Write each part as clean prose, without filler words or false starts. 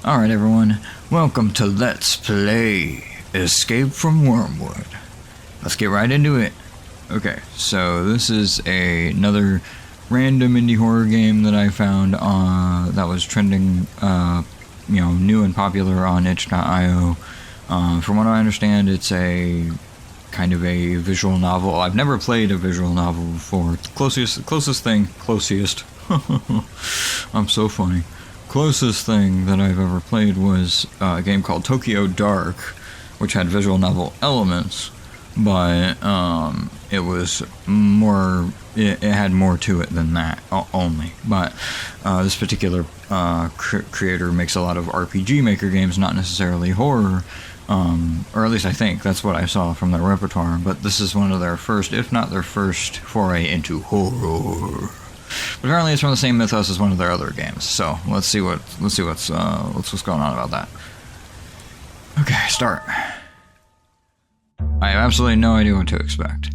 Alright everyone, welcome to Let's Play Escape from Wormwood. Let's get right into it. Okay, so this is another random indie horror game that I found that was trending, new and popular on itch.io. From what I understand, it's a kind of a visual novel. I've never played a visual novel before. Closest thing, I'm so funny. Closest thing that I've ever played was a game called Tokyo Dark, which had visual novel elements, but it was more, it had more to it than that only. But this particular creator makes a lot of RPG Maker games, not necessarily horror, or at least I think that's what I saw from their repertoire. But this is one of their first, if not their first, foray into horror. But apparently it's from the same mythos as one of their other games, so let's see what's going on about that. Okay, start. I have absolutely no idea what to expect.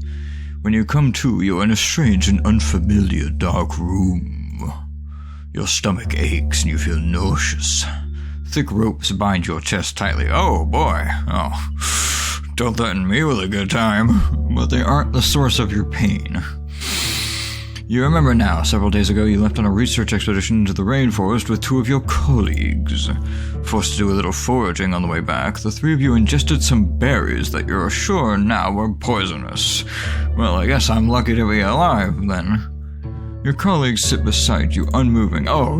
When you come to, you're in a strange and unfamiliar dark room. Your stomach aches and you feel nauseous. Thick ropes bind your chest tightly. Oh boy, don't threaten me with a good time. But they aren't the source of your pain. You remember now, several days ago you left on a research expedition into the rainforest with two of your colleagues. Forced to do a little foraging on the way back, the three of you ingested some berries that you're sure now were poisonous. Well, I guess I'm lucky to be alive, then. Your colleagues sit beside you, unmoving. Oh,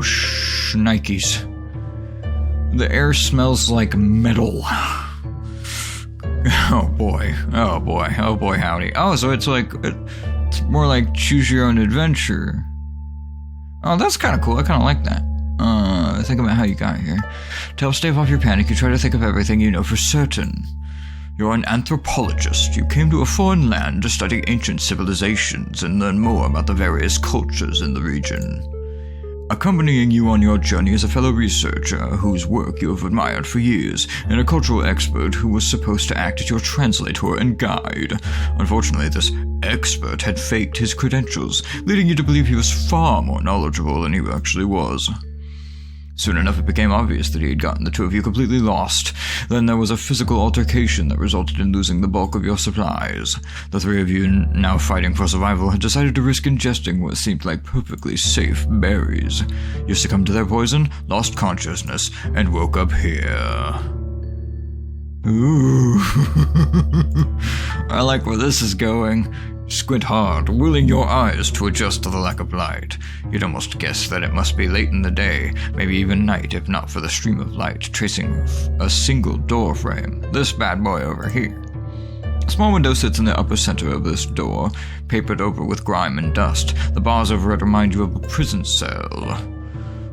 Nikes. The air smells like metal. Oh boy, howdy. Oh, so it's like... It's more like choose your own adventure. Oh, that's kind of cool. I kind of like that. Think about how you got here. To help stave off your panic, you try to think of everything you know for certain. You're an anthropologist. You came to a foreign land to study ancient civilizations and learn more about the various cultures in the region. Accompanying you on your journey is a fellow researcher whose work you have admired for years, and a cultural expert who was supposed to act as your translator and guide. Unfortunately, this expert had faked his credentials, leading you to believe he was far more knowledgeable than he actually was. Soon enough, it became obvious that he had gotten the two of you completely lost. Then there was a physical altercation that resulted in losing the bulk of your supplies. The three of you, now fighting for survival, had decided to risk ingesting what seemed like perfectly safe berries. You succumbed to their poison, lost consciousness, and woke up here. Ooh. I like where this is going. Squint hard, willing your eyes to adjust to the lack of light. You'd almost guess that it must be late in the day, maybe even night, if not for the stream of light tracing a single door frame. This bad boy over here. A small window sits in the upper center of this door, papered over with grime and dust. The bars over it remind you of a prison cell.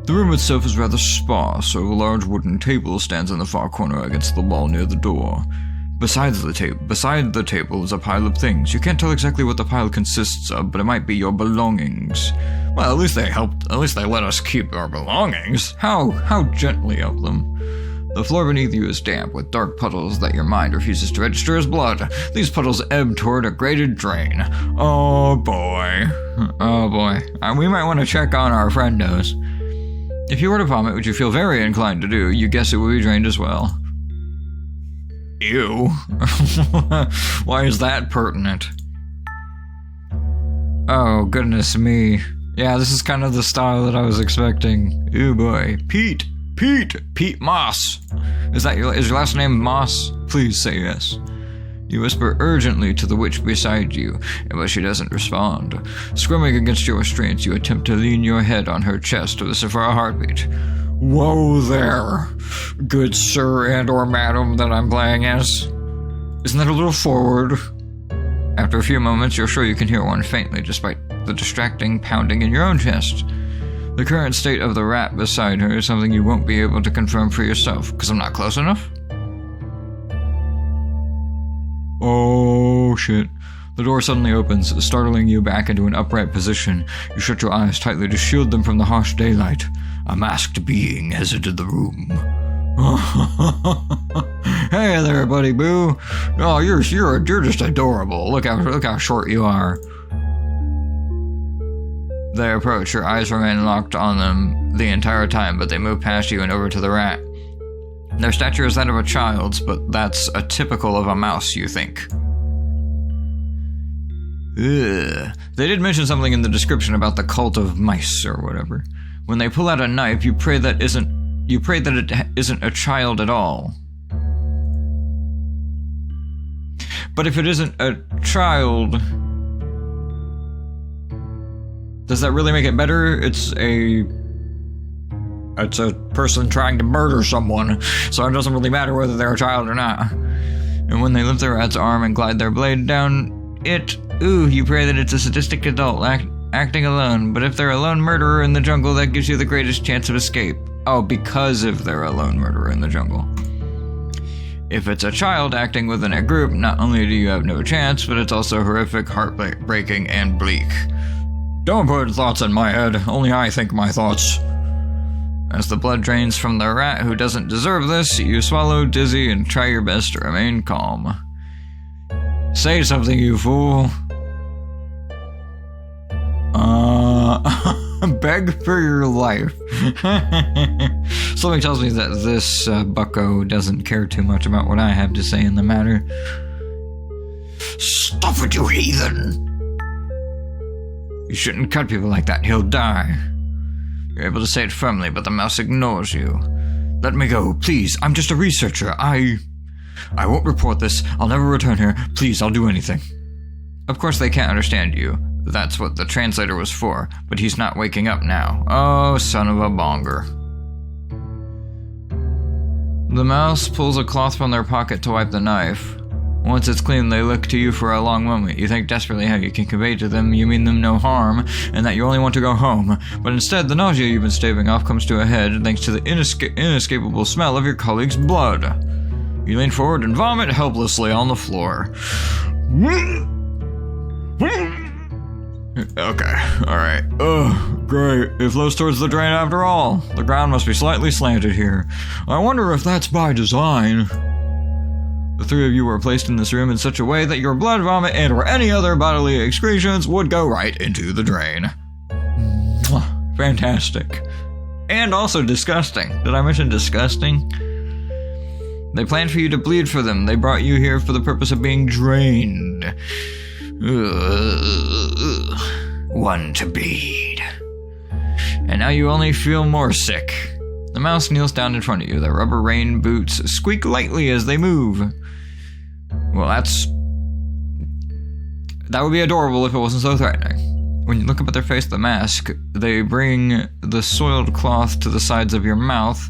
The room itself is rather sparse, so a large wooden table stands in the far corner against the wall near the door. Beside the table is a pile of things. You can't tell exactly what the pile consists of, but it might be your belongings. Well, at least they let us keep our belongings. How gently of them. The floor beneath you is damp, with dark puddles that your mind refuses to register as blood. These puddles ebb toward a grated drain. Oh boy. We might want to check on our friendos. If you were to vomit, which you feel very inclined to do, you guess it would be drained as well. Ew. Why is that pertinent? Oh, goodness me. Yeah, this is kind of the style that I was expecting. Ew boy. Pete Moss. Is your last name Moss? Please say yes. You whisper urgently to the witch beside you, but she doesn't respond. Squirming against your restraints, you attempt to lean your head on her chest to listen for a heartbeat. Whoa there, good sir and or madam that I'm playing as. Isn't that a little forward? After a few moments, you're sure you can hear one faintly, despite the distracting pounding in your own chest. The current state of the rat beside her is something you won't be able to confirm for yourself, because I'm not close enough? Oh shit. The door suddenly opens, startling you back into an upright position. You shut your eyes tightly to shield them from the harsh daylight. A masked being has entered the room. Hey there, buddy boo. Oh, you're just adorable. Look how short you are. They approach. Your eyes remain locked on them the entire time, but they move past you and over to the rat. Their stature is that of a child's, but that's atypical of a mouse, you think. Ugh. They did mention something in the description about the cult of mice or whatever. When they pull out a knife, you pray that it isn't a child at all. But if it isn't a child, does that really make it better? It's a person trying to murder someone, so it doesn't really matter whether they're a child or not. And when they lift the rat's arm and glide their blade down it, you pray that it's a sadistic adult acting alone. But if they're a lone murderer in the jungle, that gives you the greatest chance of escape. Oh, because if they're a lone murderer in the jungle. If it's a child acting within a group, not only do you have no chance, but it's also horrific, heartbreaking, and bleak. Don't put thoughts in my head, only I think my thoughts. As the blood drains from the rat who doesn't deserve this, you swallow dizzy and try your best to remain calm. Say something, you fool. Beg for your life. Something tells me that this bucko doesn't care too much about what I have to say in the matter. Stop it, you heathen! You shouldn't cut people like that, he'll die. You're able to say it firmly, but the mouse ignores you. Let me go, please, I'm just a researcher. I won't report this, I'll never return here. Please, I'll do anything. Of course they can't understand you. That's what the translator was for, but he's not waking up now. Oh, son of a bonger. The mouse pulls a cloth from their pocket to wipe the knife. Once it's clean, they look to you for a long moment. You think desperately how you can convey to them you mean them no harm, and that you only want to go home. But instead, the nausea you've been staving off comes to a head thanks to the inescapable smell of your colleague's blood. You lean forward and vomit helplessly on the floor. Okay, alright. Ugh, great. It flows towards the drain after all. The ground must be slightly slanted here. I wonder if that's by design. The three of you were placed in this room in such a way that your blood, vomit, and or any other bodily excretions would go right into the drain. Fantastic. And also disgusting. Did I mention disgusting? They planned for you to bleed for them. They brought you here for the purpose of being drained. One to bleed. And now you only feel more sick. The mouse kneels down in front of you. Their rubber rain boots squeak lightly as they move. Well, that would be adorable if it wasn't so threatening. When you look up at their face, the mask, they bring the soiled cloth to the sides of your mouth,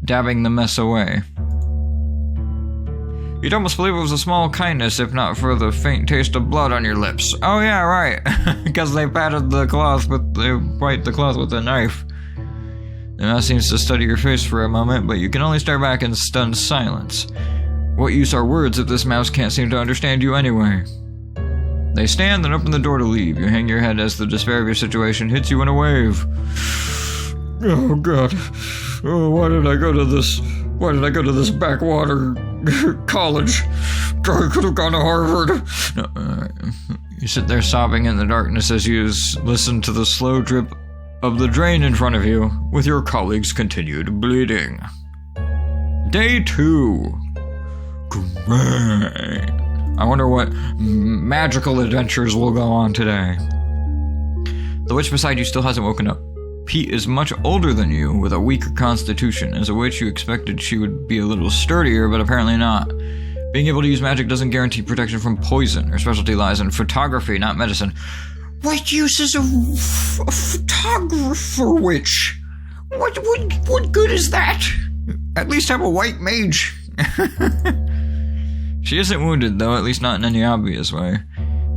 dabbing the mess away. You'd almost believe it was a small kindness if not for the faint taste of blood on your lips. Oh yeah, right. Because they patted the cloth they wiped the cloth with a knife. The mouse seems to study your face for a moment, but you can only stare back in stunned silence. What use are words if this mouse can't seem to understand you anyway? They stand and open the door to leave. You hang your head as the despair of your situation hits you in a wave. Oh god. Oh, why did I go to this backwater college? I could have gone to Harvard. No, you sit there sobbing in the darkness as you listen to the slow drip of the drain in front of you, with your colleagues' continued bleeding. Day 2. Great. I wonder what magical adventures will go on today. The witch beside you still hasn't woken up. Pete is much older than you, with a weaker constitution. As a witch, you expected she would be a little sturdier, but apparently not. Being able to use magic doesn't guarantee protection from poison. Her specialty lies in photography, not medicine. What use is a photographer witch? What good is that? At least have a white mage. She isn't wounded, though, at least not in any obvious way.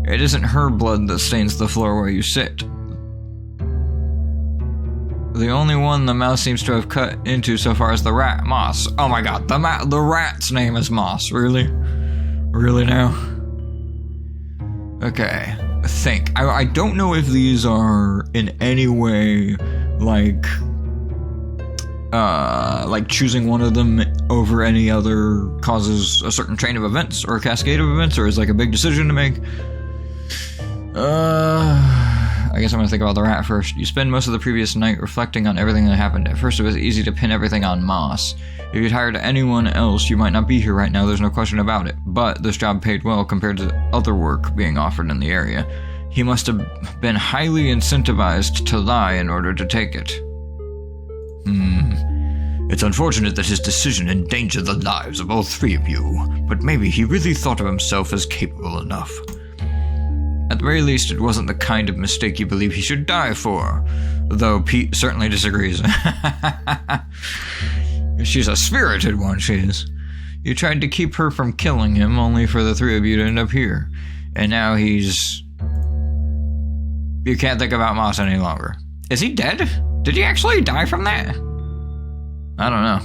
It isn't her blood that stains the floor where you sit. The only one the mouse seems to have cut into so far is the rat, Moss. Oh my god, the rat's name is Moss. Really? Really now? Okay, think. I don't know if these are in any way like choosing one of them over any other causes a certain chain of events or a cascade of events, or is like a big decision to make. I I guess I'm going to think about the rat first. You spend most of the previous night reflecting on everything that happened. At first, it was easy to pin everything on Moss. If you'd hired anyone else, you might not be here right now, there's no question about it. But this job paid well compared to other work being offered in the area. He must have been highly incentivized to lie in order to take it. It's unfortunate that his decision endangered the lives of all three of you, but maybe he really thought of himself as capable enough. At the very least, it wasn't the kind of mistake you believe he should die for, though Pete certainly disagrees. She's a spirited one, she is. You tried to keep her from killing him, only for the three of you to end up here. And now he's... You can't think about Moss any longer. Is he dead? Did he actually die from that? I don't know.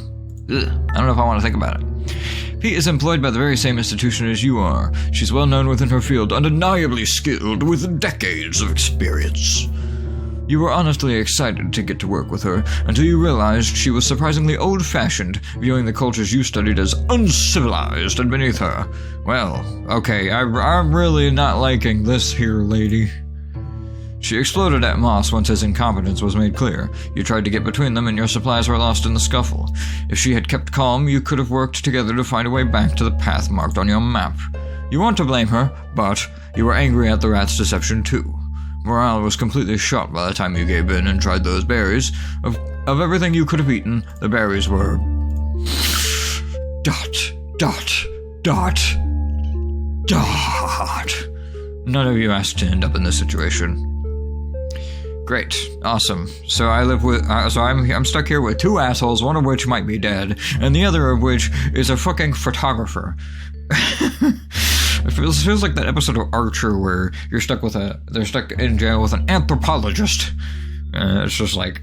I don't know if I want to think about it. Pete is employed by the very same institution as you are. She's well known within her field, undeniably skilled, with decades of experience. You were honestly excited to get to work with her, until you realized she was surprisingly old-fashioned, viewing the cultures you studied as uncivilized and beneath her. Well, okay, I'm really not liking this here lady. She exploded at Moss once his incompetence was made clear. You tried to get between them and your supplies were lost in the scuffle. If she had kept calm, you could have worked together to find a way back to the path marked on your map. You want to blame her, but you were angry at the rat's deception too. Morale was completely shot by the time you gave in and tried those berries. Of everything you could have eaten, the berries were... ... None of you asked to end up in this situation. Great, awesome. So I'm stuck here with two assholes, one of which might be dead, and the other of which is a fucking photographer. It feels like that episode of Archer where they're stuck in jail with an anthropologist. It's just like,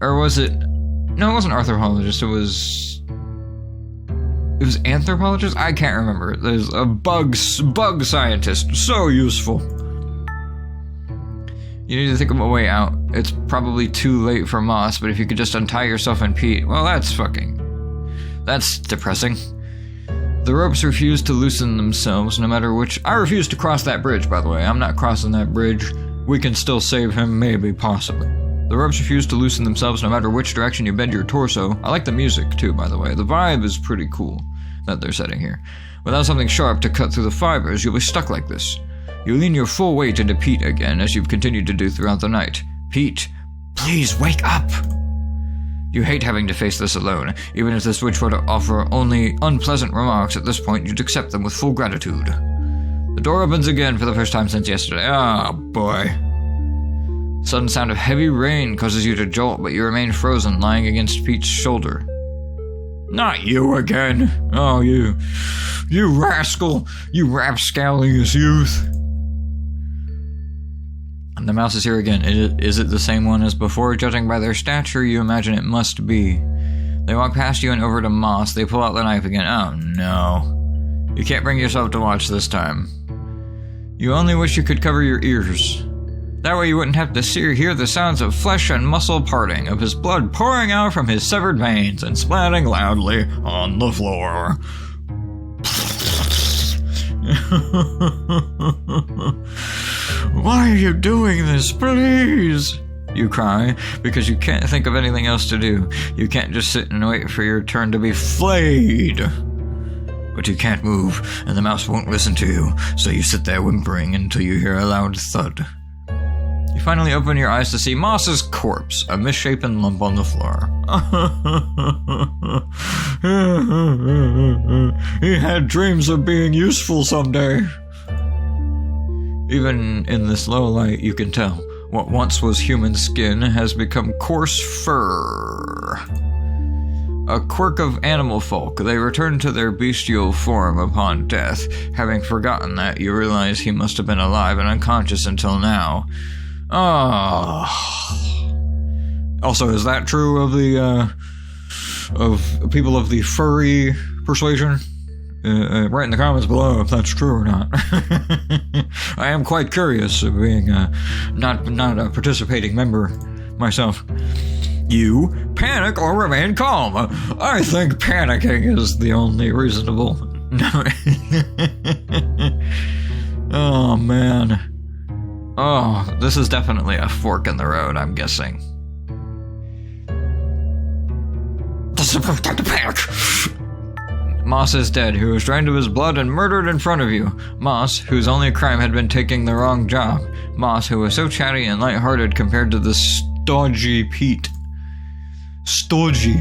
or was it? No, it wasn't anthropologist. It was anthropologist? I can't remember. There's a bug scientist. So useful. You need to think of a way out. It's probably too late for Moss, but if you could just untie yourself and Pete, well, that's depressing. The ropes refuse to loosen themselves, no matter which... I refuse to cross that bridge, by the way. I'm not crossing that bridge. We can still save him, maybe, possibly. The ropes refuse to loosen themselves no matter which direction you bend your torso. I like the music, too, by the way. The vibe is pretty cool that they're setting here. Without something sharp to cut through the fibers, you'll be stuck like this. You lean your full weight into Pete again, as you've continued to do throughout the night. Pete, please wake up! You hate having to face this alone. Even if the switch were to offer only unpleasant remarks at this point, you'd accept them with full gratitude. The door opens again for the first time since yesterday. Oh, boy. Sudden sound of heavy rain causes you to jolt, but you remain frozen, lying against Pete's shoulder. Not you again. Oh, you rascal. You rapscallious youth. And the mouse is here again. Is it the same one as before? Judging by their stature, you imagine it must be. They walk past you and over to Moss. They pull out the knife again. Oh, no. You can't bring yourself to watch this time. You only wish you could cover your ears. That way you wouldn't have to hear the sounds of flesh and muscle parting, of his blood pouring out from his severed veins and splatting loudly on the floor. Why are you doing this, please? You cry, because you can't think of anything else to do. You can't just sit and wait for your turn to be flayed. But you can't move, and the mouse won't listen to you, so you sit there whimpering until you hear a loud thud. You finally open your eyes to see Moss's corpse, a misshapen lump on the floor. He had dreams of being useful someday. Even in this low light, you can tell what once was human skin has become coarse fur. A quirk of animal folk, they return to their bestial form upon death. Having forgotten that, you realize he must have been alive and unconscious until now. Oh. Also, is that true of the, of people of the furry persuasion? Write in the comments below if that's true or not. I am quite curious of being not a participating member myself. You panic or remain calm. I think panicking is the only reasonable No. Oh, man. Oh, this is definitely a fork in the road, I'm guessing. Moss is dead, who was drained of his blood and murdered in front of you. Moss, whose only crime had been taking the wrong job. Moss, who was so chatty and lighthearted compared to the stodgy Pete. Stodgy.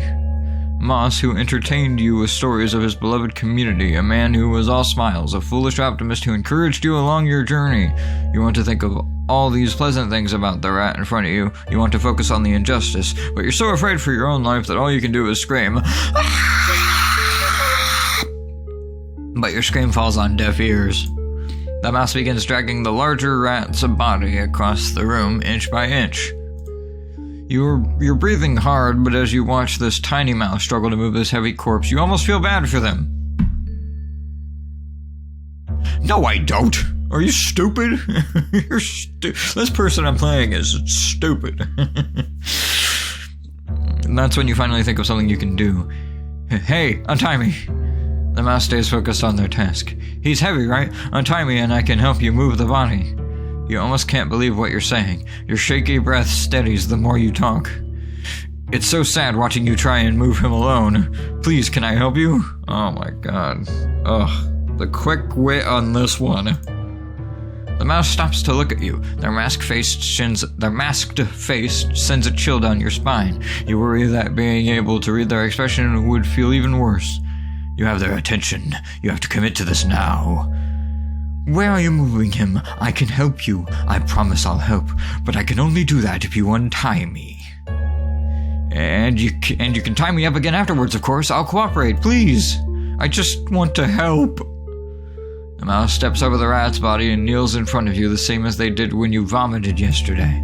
Moss, who entertained you with stories of his beloved community, a man who was all smiles, a foolish optimist who encouraged you along your journey. You want to think of all these pleasant things about the rat in front of you. You want to focus on the injustice, but you're so afraid for your own life that all you can do is scream. But your scream falls on deaf ears. The mouse begins dragging the larger rat's body across the room, inch by inch. You're breathing hard, but as you watch this tiny mouse struggle to move this heavy corpse, you almost feel bad for them. No, I don't. Are you stupid? This person I'm playing is stupid. And that's when you finally think of something you can do. Hey, untie me. The mouse stays focused on their task. He's heavy, right? Untie me and I can help you move the body. You almost can't believe what you're saying. Your shaky breath steadies the more you talk. It's so sad watching you try and move him alone. Please, can I help you? Oh my god. Ugh. The quick wit on this one. The mouse stops to look at you. Their masked face sends a chill down your spine. You worry that being able to read their expression would feel even worse. You have their attention. You have to commit to this now. Where are you moving him? I can help you. I promise I'll help, but I can only do that if you untie me. And you can tie me up again afterwards, of course. I'll cooperate, please. I just want to help. The mouse steps over the rat's body and kneels in front of you the same as they did when you vomited yesterday.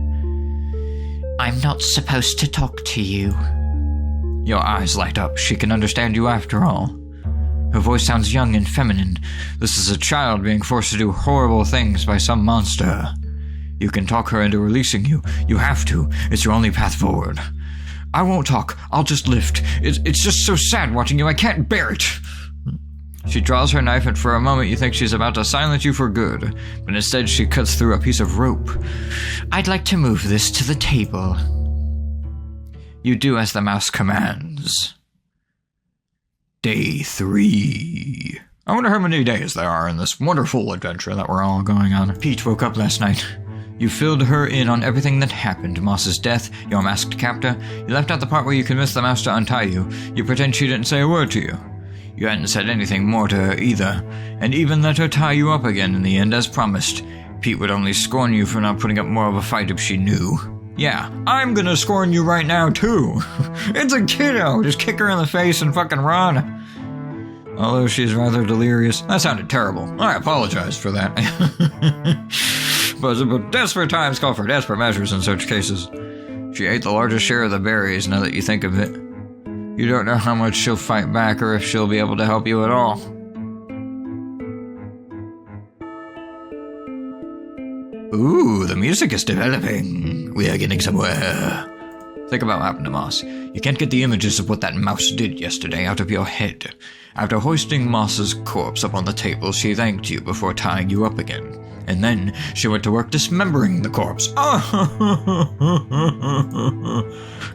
I'm not supposed to talk to you. Your eyes light up. She can understand you after all. Her voice sounds young and feminine. This is a child being forced to do horrible things by some monster. You can talk her into releasing you. You have to. It's your only path forward. I won't talk. I'll just lift. It's just so sad watching you. I can't bear it. She draws her knife, and for a moment you think she's about to silence you for good, but instead she cuts through a piece of rope. I'd like to move this to the table. You do as the mouse commands. Day 3. I wonder how many days there are in this wonderful adventure that we're all going on. Pete woke up last night. You filled her in on everything that happened. Moss's death, your masked captor. You left out the part where you convinced the mouse to untie you. You pretend she didn't say a word to you. You hadn't said anything more to her either, and even let her tie you up again in the end as promised. Pete would only scorn you for not putting up more of a fight if she knew. Yeah, I'm gonna scorn you right now, too. It's a kiddo. Just kick her in the face and fucking run. Although she's rather delirious. That sounded terrible. I apologize for that. But desperate times call for desperate measures in such cases. She ate the largest share of the berries, now that you think of it. You don't know how much she'll fight back or if she'll be able to help you at all. Ooh, the music is developing. We are getting somewhere. Think about what happened to Moss. You can't get the images of what that mouse did yesterday out of your head. After hoisting Moss's corpse up on the table, she thanked you before tying you up again. And then she went to work dismembering the corpse.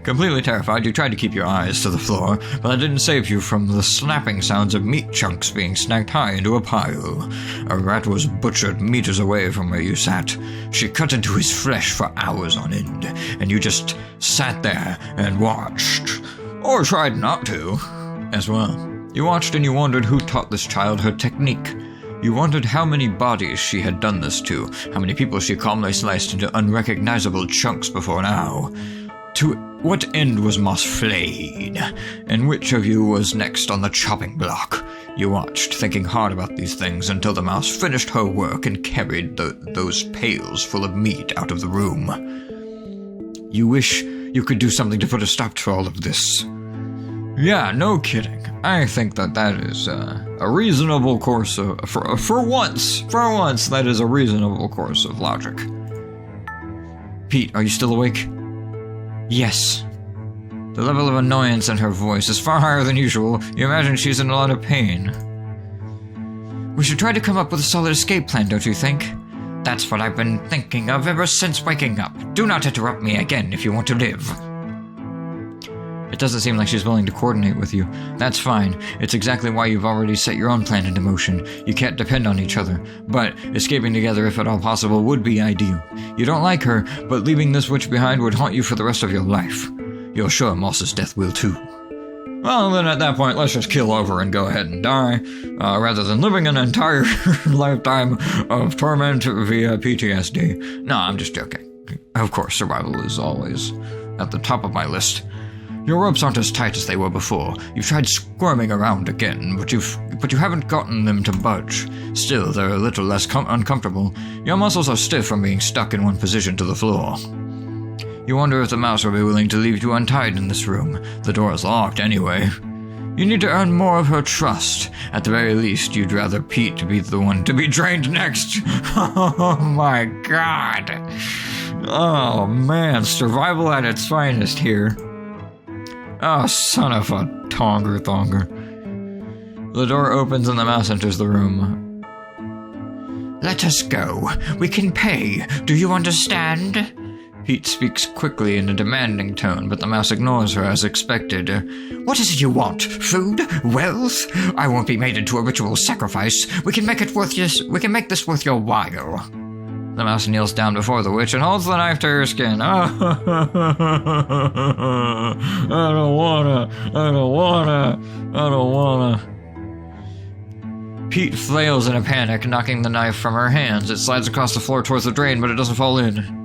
Completely terrified, you tried to keep your eyes to the floor, but that didn't save you from the snapping sounds of meat chunks being snagged high into a pile. A rat was butchered meters away from where you sat. She cut into his flesh for hours on end, and you just sat there and watched. Or tried not to, as well. You watched and you wondered who taught this child her technique. You wondered how many bodies she had done this to, how many people she calmly sliced into unrecognizable chunks before now. To what end was Moss flayed, and which of you was next on the chopping block? You watched, thinking hard about these things until the mouse finished her work and carried those pails full of meat out of the room. You wish you could do something to put a stop to all of this. Yeah, no kidding. I think that is a reasonable course of... For once, that is a reasonable course of logic. Pete, are you still awake? Yes. The level of annoyance in her voice is far higher than usual. You imagine she's in a lot of pain. We should try to come up with a solid escape plan, don't you think? That's what I've been thinking of ever since waking up. Do not interrupt me again if you want to live. It doesn't seem like she's willing to coordinate with you. That's fine. It's exactly why you've already set your own plan into motion. You can't depend on each other. But escaping together, if at all possible, would be ideal. You don't like her, but leaving this witch behind would haunt you for the rest of your life. You're sure Moss's death will too. Well, then at that point, let's just kill over and go ahead and die, rather than living an entire lifetime of torment via PTSD. No, I'm just joking. Of course, survival is always at the top of my list. Your ropes aren't as tight as they were before. You've tried squirming around again, but you haven't gotten them to budge. Still, they're a little less uncomfortable. Your muscles are stiff from being stuck in one position to the floor. You wonder if the mouse will be willing to leave you untied in this room. The door is locked anyway. You need to earn more of her trust. At the very least, you'd rather Pete be the one to be drained next. Oh my god. Oh man, survival at its finest here. Oh, son of a tonger. The door opens and the mouse enters the room. Let us go. We can pay. Do you understand? Pete speaks quickly in a demanding tone, but the mouse ignores her as expected. What is it you want? Food? Wealth? I won't be made into a ritual sacrifice. We can make this worth your while. The mouse kneels down before the witch and holds the knife to her skin. I don't wanna. Pete flails in a panic, knocking the knife from her hands. It slides across the floor towards the drain, but it doesn't fall in.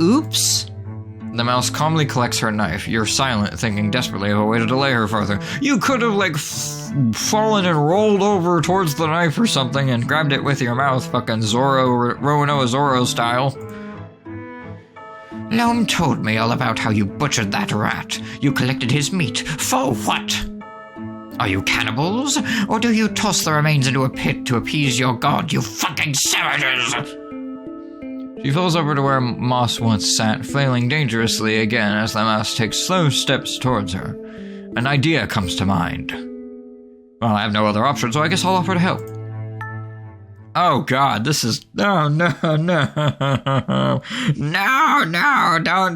Oops. The mouse calmly collects her knife. You're silent, thinking desperately of a way to delay her further. You could have, fallen and rolled over towards the knife or something and grabbed it with your mouth, fucking Roanoa Zorro style. Loam told me all about how you butchered that rat. You collected his meat. For what? Are you cannibals? Or do you toss the remains into a pit to appease your god, you fucking savages? She falls over to where Moss once sat, flailing dangerously again as the mouse takes slow steps towards her. An idea comes to mind. Well, I have no other option, so I guess I'll offer to help. Oh god, this is... No, don't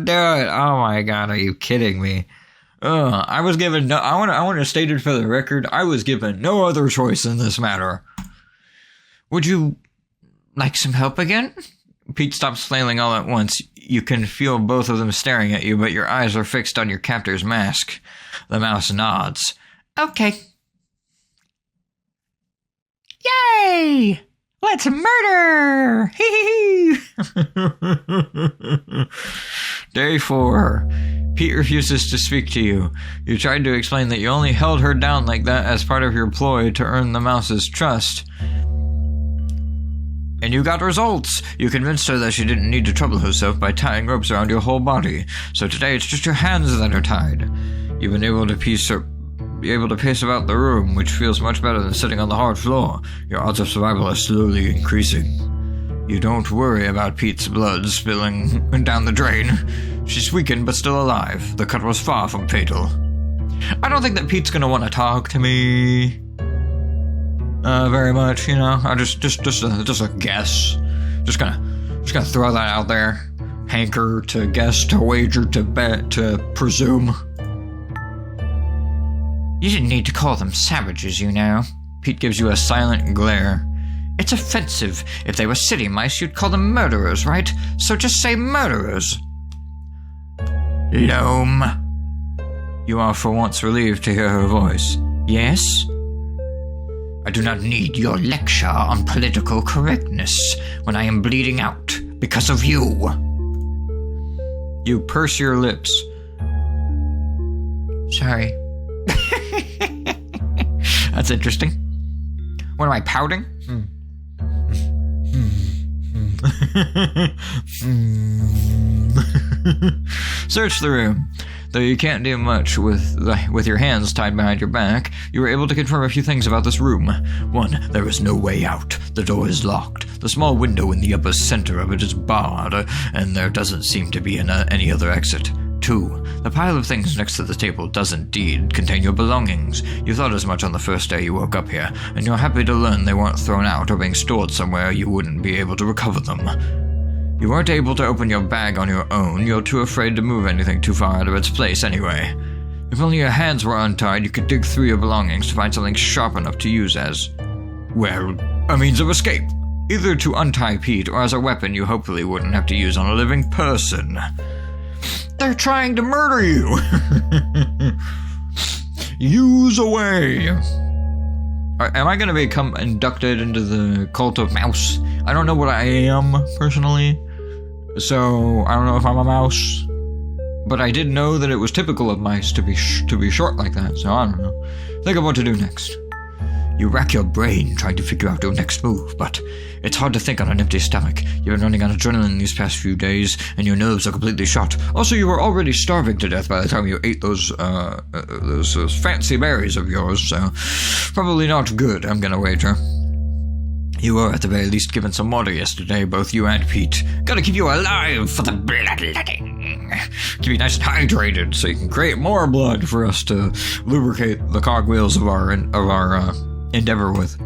do it. Oh my god, are you kidding me? I was given no... I want to state it for the record, I was given no other choice in this matter. Would you like some help again? Pete stops flailing all at once. You can feel both of them staring at you, but your eyes are fixed on your captor's mask. The mouse nods. Okay. Yay! Let's murder! Hee. Day 4. Pete refuses to speak to you. You tried to explain that you only held her down like that as part of your ploy to earn the mouse's trust. And you got results. You convinced her that she didn't need to trouble herself by tying ropes around your whole body. So today it's just your hands that are tied. You've been able to pace about the room, which feels much better than sitting on the hard floor. Your odds of survival are slowly increasing. You don't worry about Pete's blood spilling down the drain. She's weakened but still alive. The cut was far from fatal. I don't think that Pete's gonna want to talk to me. Very much, you know. I just a guess. Just gonna throw that out there. Hanker to guess, to wager, to bet, to presume. You didn't need to call them savages, you know. Pete gives you a silent glare. It's offensive. If they were city mice, you'd call them murderers, right? So just say murderers. Loam. You are for once relieved to hear her voice. Yes? I do not need your lecture on political correctness when I am bleeding out because of you. You purse your lips. Sorry. That's interesting. What am I, pouting? Search the room. Though you can't do much with your hands tied behind your back, you were able to confirm a few things about this room. 1, there is no way out. The door is locked. The small window in the upper center of it is barred, and there doesn't seem to be any other exit. too. The pile of things next to the table does indeed contain your belongings. You thought as much on the first day you woke up here, and you're happy to learn they weren't thrown out or being stored somewhere you wouldn't be able to recover them. You weren't able to open your bag on your own. You're too afraid to move anything too far out of its place anyway. If only your hands were untied, you could dig through your belongings to find something sharp enough to use as, well, a means of escape. Either to untie Pete or as a weapon you hopefully wouldn't have to use on a living person. They're trying to murder you! Use away! Am I going to become inducted into the cult of mouse? I don't know what I am, personally. So, I don't know if I'm a mouse. But I did know that it was typical of mice to be short like that, so I don't know. Think of what to do next. You rack your brain trying to figure out your next move, but it's hard to think on an empty stomach. You've been running on adrenaline these past few days, and your nerves are completely shot. Also, you were already starving to death by the time you ate those fancy berries of yours, so probably not good, I'm gonna wager. You were at the very least given some water yesterday, both you and Pete. Gotta keep you alive for the bloodletting. Keep you nice and hydrated so you can create more blood for us to lubricate the cogwheels of our endeavor with.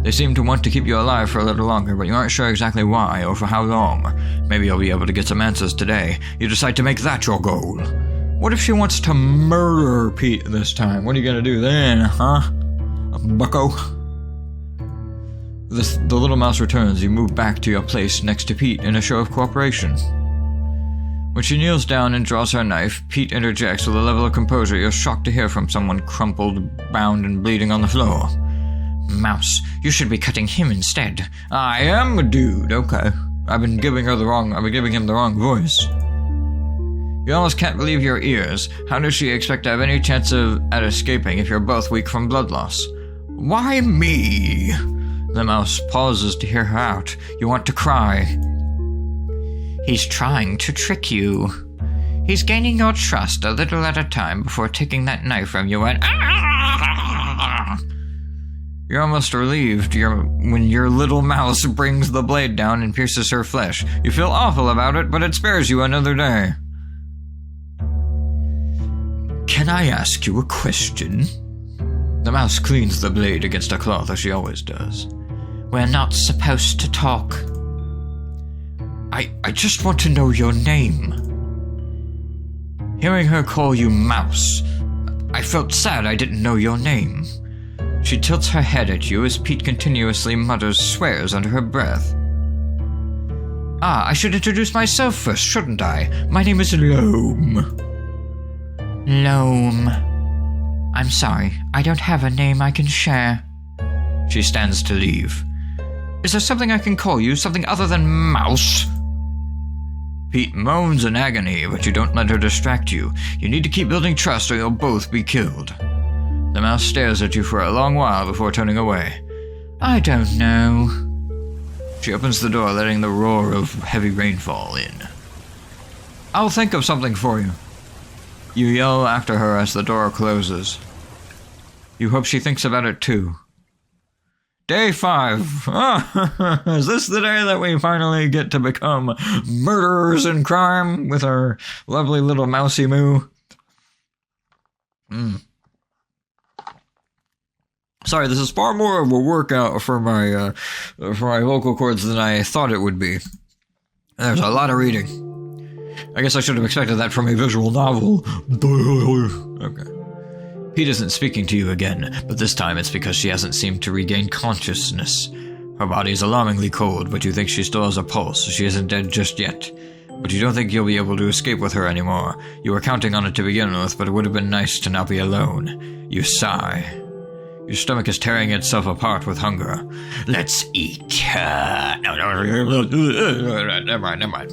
They seem to want to keep you alive for a little longer, but you aren't sure exactly why or for how long. Maybe you'll be able to get some answers today. You decide to make that your goal. What if she wants to murder Pete this time? What are you gonna do then, huh? Bucko? The little mouse returns. You move back to your place next to Pete in a show of cooperation. When she kneels down and draws her knife, Pete interjects with a level of composure you're shocked to hear from someone crumpled, bound, and bleeding on the floor. Mouse, you should be cutting him instead. I am a dude, okay. I've been giving him the wrong voice. You almost can't believe your ears. How does she expect to have any chance at escaping if you're both weak from blood loss? Why me? The mouse pauses to hear her out. You want to cry. He's trying to trick you. He's gaining your trust a little at a time before taking that knife from you and... You're almost relieved when your little mouse brings the blade down and pierces her flesh. You feel awful about it, but it spares you another day. Can I ask you a question? The mouse cleans the blade against a cloth as she always does. We're not supposed to talk. I just want to know your name. Hearing her call you Mouse, I felt sad I didn't know your name. She tilts her head at you as Pete continuously mutters swears under her breath. I should introduce myself first, shouldn't I? My name is Loam. Loam. I'm sorry, I don't have a name I can share. She stands to leave. Is there something I can call you? Something other than Mouse? Pete moans in agony, but you don't let her distract you. You need to keep building trust or you'll both be killed. The mouse stares at you for a long while before turning away. I don't know. She opens the door, letting the roar of heavy rainfall in. I'll think of something for you. You yell after her as the door closes. You hope she thinks about it too. Day 5. Is this the day that we finally get to become murderers in crime with our lovely little mousy moo? Sorry, this is far more of a workout for my vocal cords than I thought it would be. There's a lot of reading. I guess I should have expected that from a visual novel. Okay. Pete isn't speaking to you again, but this time it's because she hasn't seemed to regain consciousness. Her body is alarmingly cold, but you think she still has a pulse, so she isn't dead just yet. But you don't think you'll be able to escape with her anymore. You were counting on it to begin with, but it would have been nice to not be alone. You sigh. Your stomach is tearing itself apart with hunger. Let's eat. No, never mind.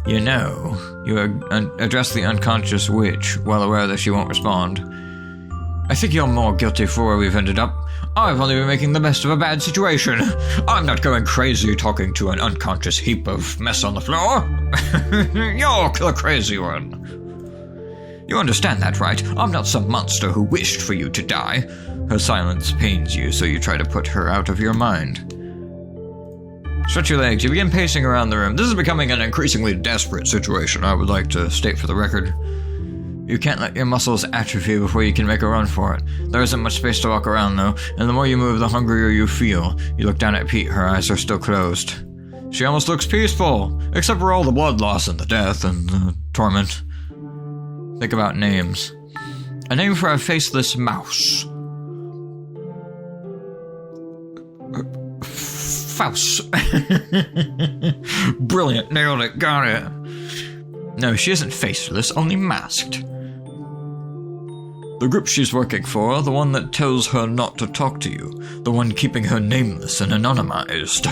You know, you address the unconscious witch, well aware that she won't respond. I think you're more guilty for where we've ended up. I've only been making the best of a bad situation. I'm not going crazy talking to an unconscious heap of mess on the floor. You're the crazy one. You understand that, right? I'm not some monster who wished for you to die. Her silence pains you, so you try to put her out of your mind. Stretch your legs. You begin pacing around the room. This is becoming an increasingly desperate situation, I would like to state for the record. You can't let your muscles atrophy before you can make a run for it. There isn't much space to walk around, though, and the more you move, the hungrier you feel. You look down at Pete. Her eyes are still closed. She almost looks peaceful, except for all the blood loss and the death and the torment. Think about names. A name for a faceless mouse. Faust. Brilliant, nailed it, got it. No, she isn't faceless, only masked. The group she's working for, the one that tells her not to talk to you, the one keeping her nameless and anonymized.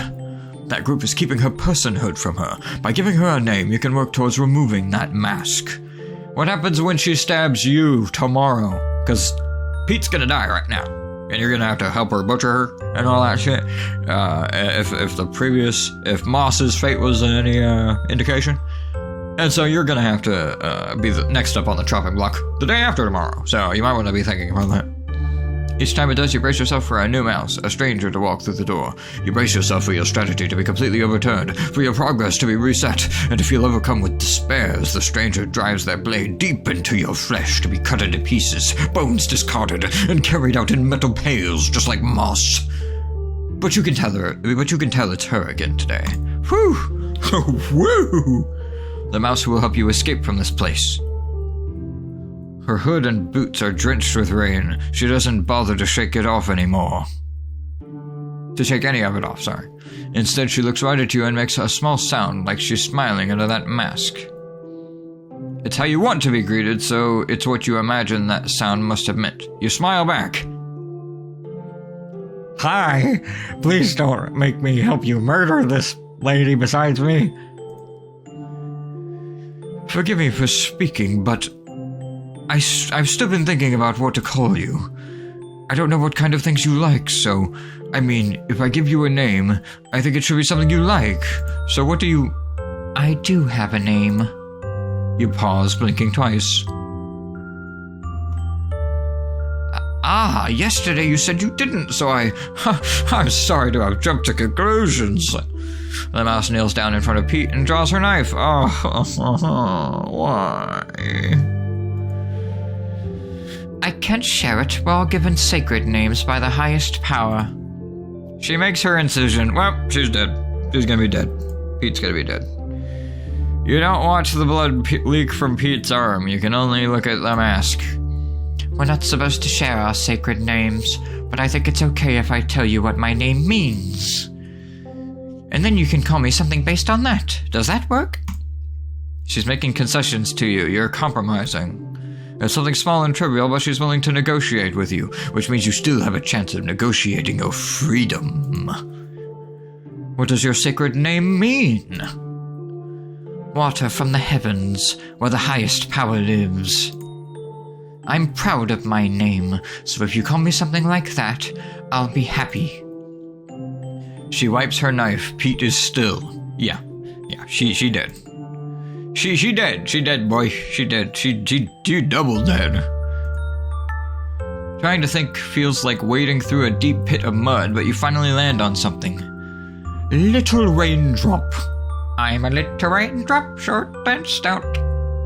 That group is keeping her personhood from her. By giving her a name, you can work towards removing that mask. What happens when she stabs you tomorrow? Because Pete's gonna die right now. And you're gonna have to help her butcher her and all that shit. If Moss's fate was any indication. And so you're gonna have to be the next up on the chopping block the day after tomorrow. So you might want to be thinking about that. Each time it does, you brace yourself for a new mouse, a stranger to walk through the door. You brace yourself for your strategy to be completely overturned, for your progress to be reset, and to feel overcome with despair as the stranger drives their blade deep into your flesh to be cut into pieces, bones discarded, and carried out in metal pails just like moss. But you can tell it's her again today. Whew! Woo! The mouse who will help you escape from this place. Her hood and boots are drenched with rain. She doesn't bother to shake it off anymore. To shake any of it off, sorry. Instead, she looks right at you and makes a small sound like she's smiling under that mask. It's how you want to be greeted, so it's what you imagine that sound must have meant. You smile back. Hi, please don't make me help you murder this lady besides me. Forgive me for speaking, but I've still been thinking about what to call you. I don't know what kind of things you like, so, I mean, if I give you a name, I think it should be something you like. So what do you... I do have a name. You pause, blinking twice. Yesterday you said you didn't, so I'm sorry to have jumped to conclusions. The mouse kneels down in front of Pete and draws her knife. Why? I can't share it. We're all given sacred names by the highest power. She makes her incision. Well, she's dead. She's gonna be dead. Pete's gonna be dead. You don't watch the blood leak from Pete's arm. You can only look at the mask. We're not supposed to share our sacred names, but I think it's okay if I tell you what my name means. And then you can call me something based on that. Does that work? She's making concessions to you. You're compromising. It's something small and trivial, but she's willing to negotiate with you, which means you still have a chance of negotiating your freedom. What does your sacred name mean? Water from the heavens, where the highest power lives. I'm proud of my name, so if you call me something like that, I'll be happy. She wipes her knife. Pete is still. Yeah, she dead. She dead. She dead, boy. She dead. She double dead. Trying to think feels like wading through a deep pit of mud, but you finally land on something. Little raindrop. I'm a little raindrop, short and stout.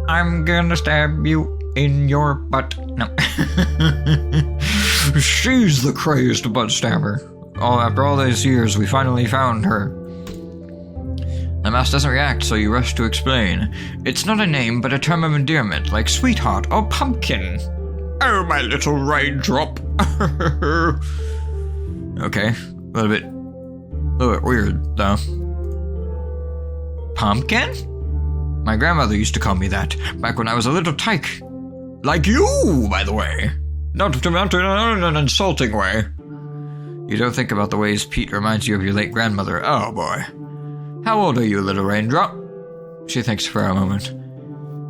I'm gonna stab you in your butt. No. She's the crazed butt stabber. After all these years, we finally found her. The mouse doesn't react, so you rush to explain. It's not a name, but a term of endearment, like sweetheart or pumpkin. Oh, my little raindrop. Okay, a little bit weird, though. Pumpkin? My grandmother used to call me that, back when I was a little tyke. Like you, by the way. Not in an insulting way. You don't think about the ways Pete reminds you of your late grandmother. Oh, boy. How old are you, little raindrop? She thinks for a moment.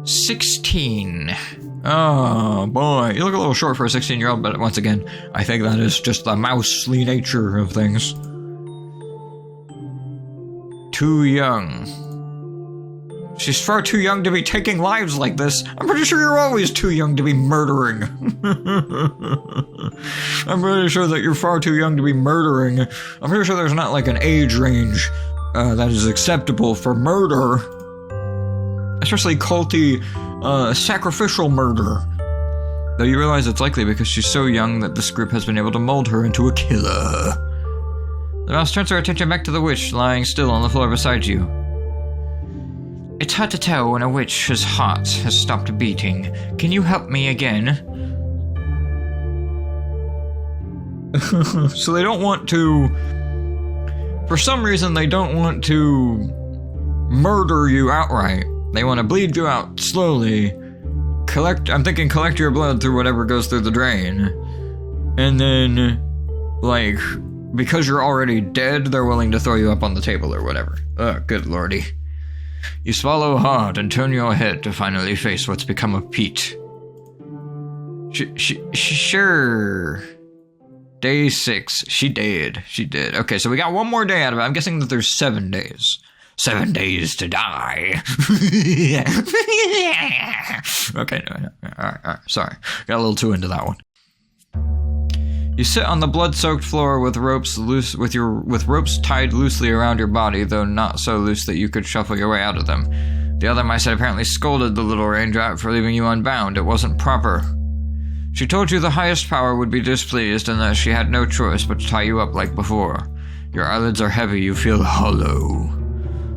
16. Oh, boy. You look a little short for a 16-year-old, but once again, I think that is just the mousely nature of things. Too young. She's far too young to be taking lives like this. I'm pretty sure you're always too young to be murdering. I'm pretty sure that you're far too young to be murdering. I'm pretty sure there's not like an age range that is acceptable for murder. Especially culty, sacrificial murder. Though you realize it's likely because she's so young that this group has been able to mold her into a killer. The mouse turns her attention back to the witch lying still on the floor beside you. It's hard to tell when a witch's heart has stopped beating. Can you help me again? So they don't want to... For some reason, they don't want to murder you outright. They want to bleed you out slowly. Collect your blood through whatever goes through the drain. And then, like, because you're already dead, they're willing to throw you up on the table or whatever. Oh, good lordy. You swallow hard and turn your head to finally face what's become of Pete. Sure. Day 6. She did. Okay, so we got one more day out of it. I'm guessing that there's 7 days. 7 days to die. Okay, no. All right. Sorry. Got a little too into that one. You sit on the blood-soaked floor with ropes tied loosely around your body, though not so loose that you could shuffle your way out of them. The other mice had apparently scolded the little raindrop for leaving you unbound. It wasn't proper. She told you the highest power would be displeased and that she had no choice but to tie you up like before. Your eyelids are heavy, you feel hollow.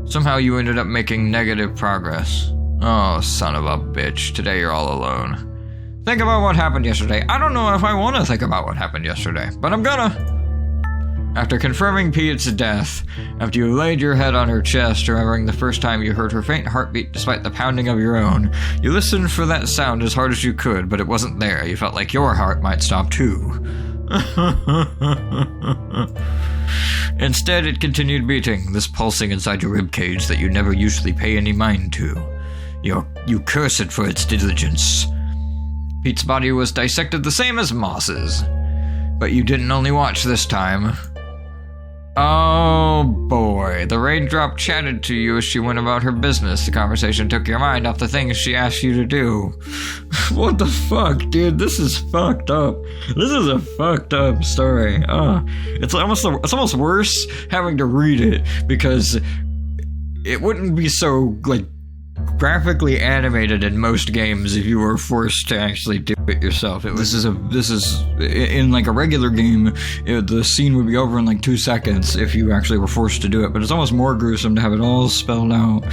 Somehow you ended up making negative progress. Oh, son of a bitch. Today you're all alone. Think about what happened yesterday. I don't know if I want to think about what happened yesterday, but I'm gonna. After confirming Pete's death, after you laid your head on her chest, remembering the first time you heard her faint heartbeat despite the pounding of your own, you listened for that sound as hard as you could, but it wasn't there. You felt like your heart might stop too. Instead, it continued beating, this pulsing inside your ribcage that you never usually pay any mind to. You curse it for its diligence. Pete's body was dissected the same as Moss's. But you didn't only watch this time. Oh boy, the raindrop chatted to you as she went about her business. The conversation took your mind off the things she asked you to do. What the fuck, dude? This is fucked up. This is a fucked up story. It's almost worse having to read it because it wouldn't be so, like, graphically animated in most games if you were forced to actually do it yourself. This is in like a regular game, the scene would be over in like 2 seconds if you actually were forced to do it, but it's almost more gruesome to have it all spelled out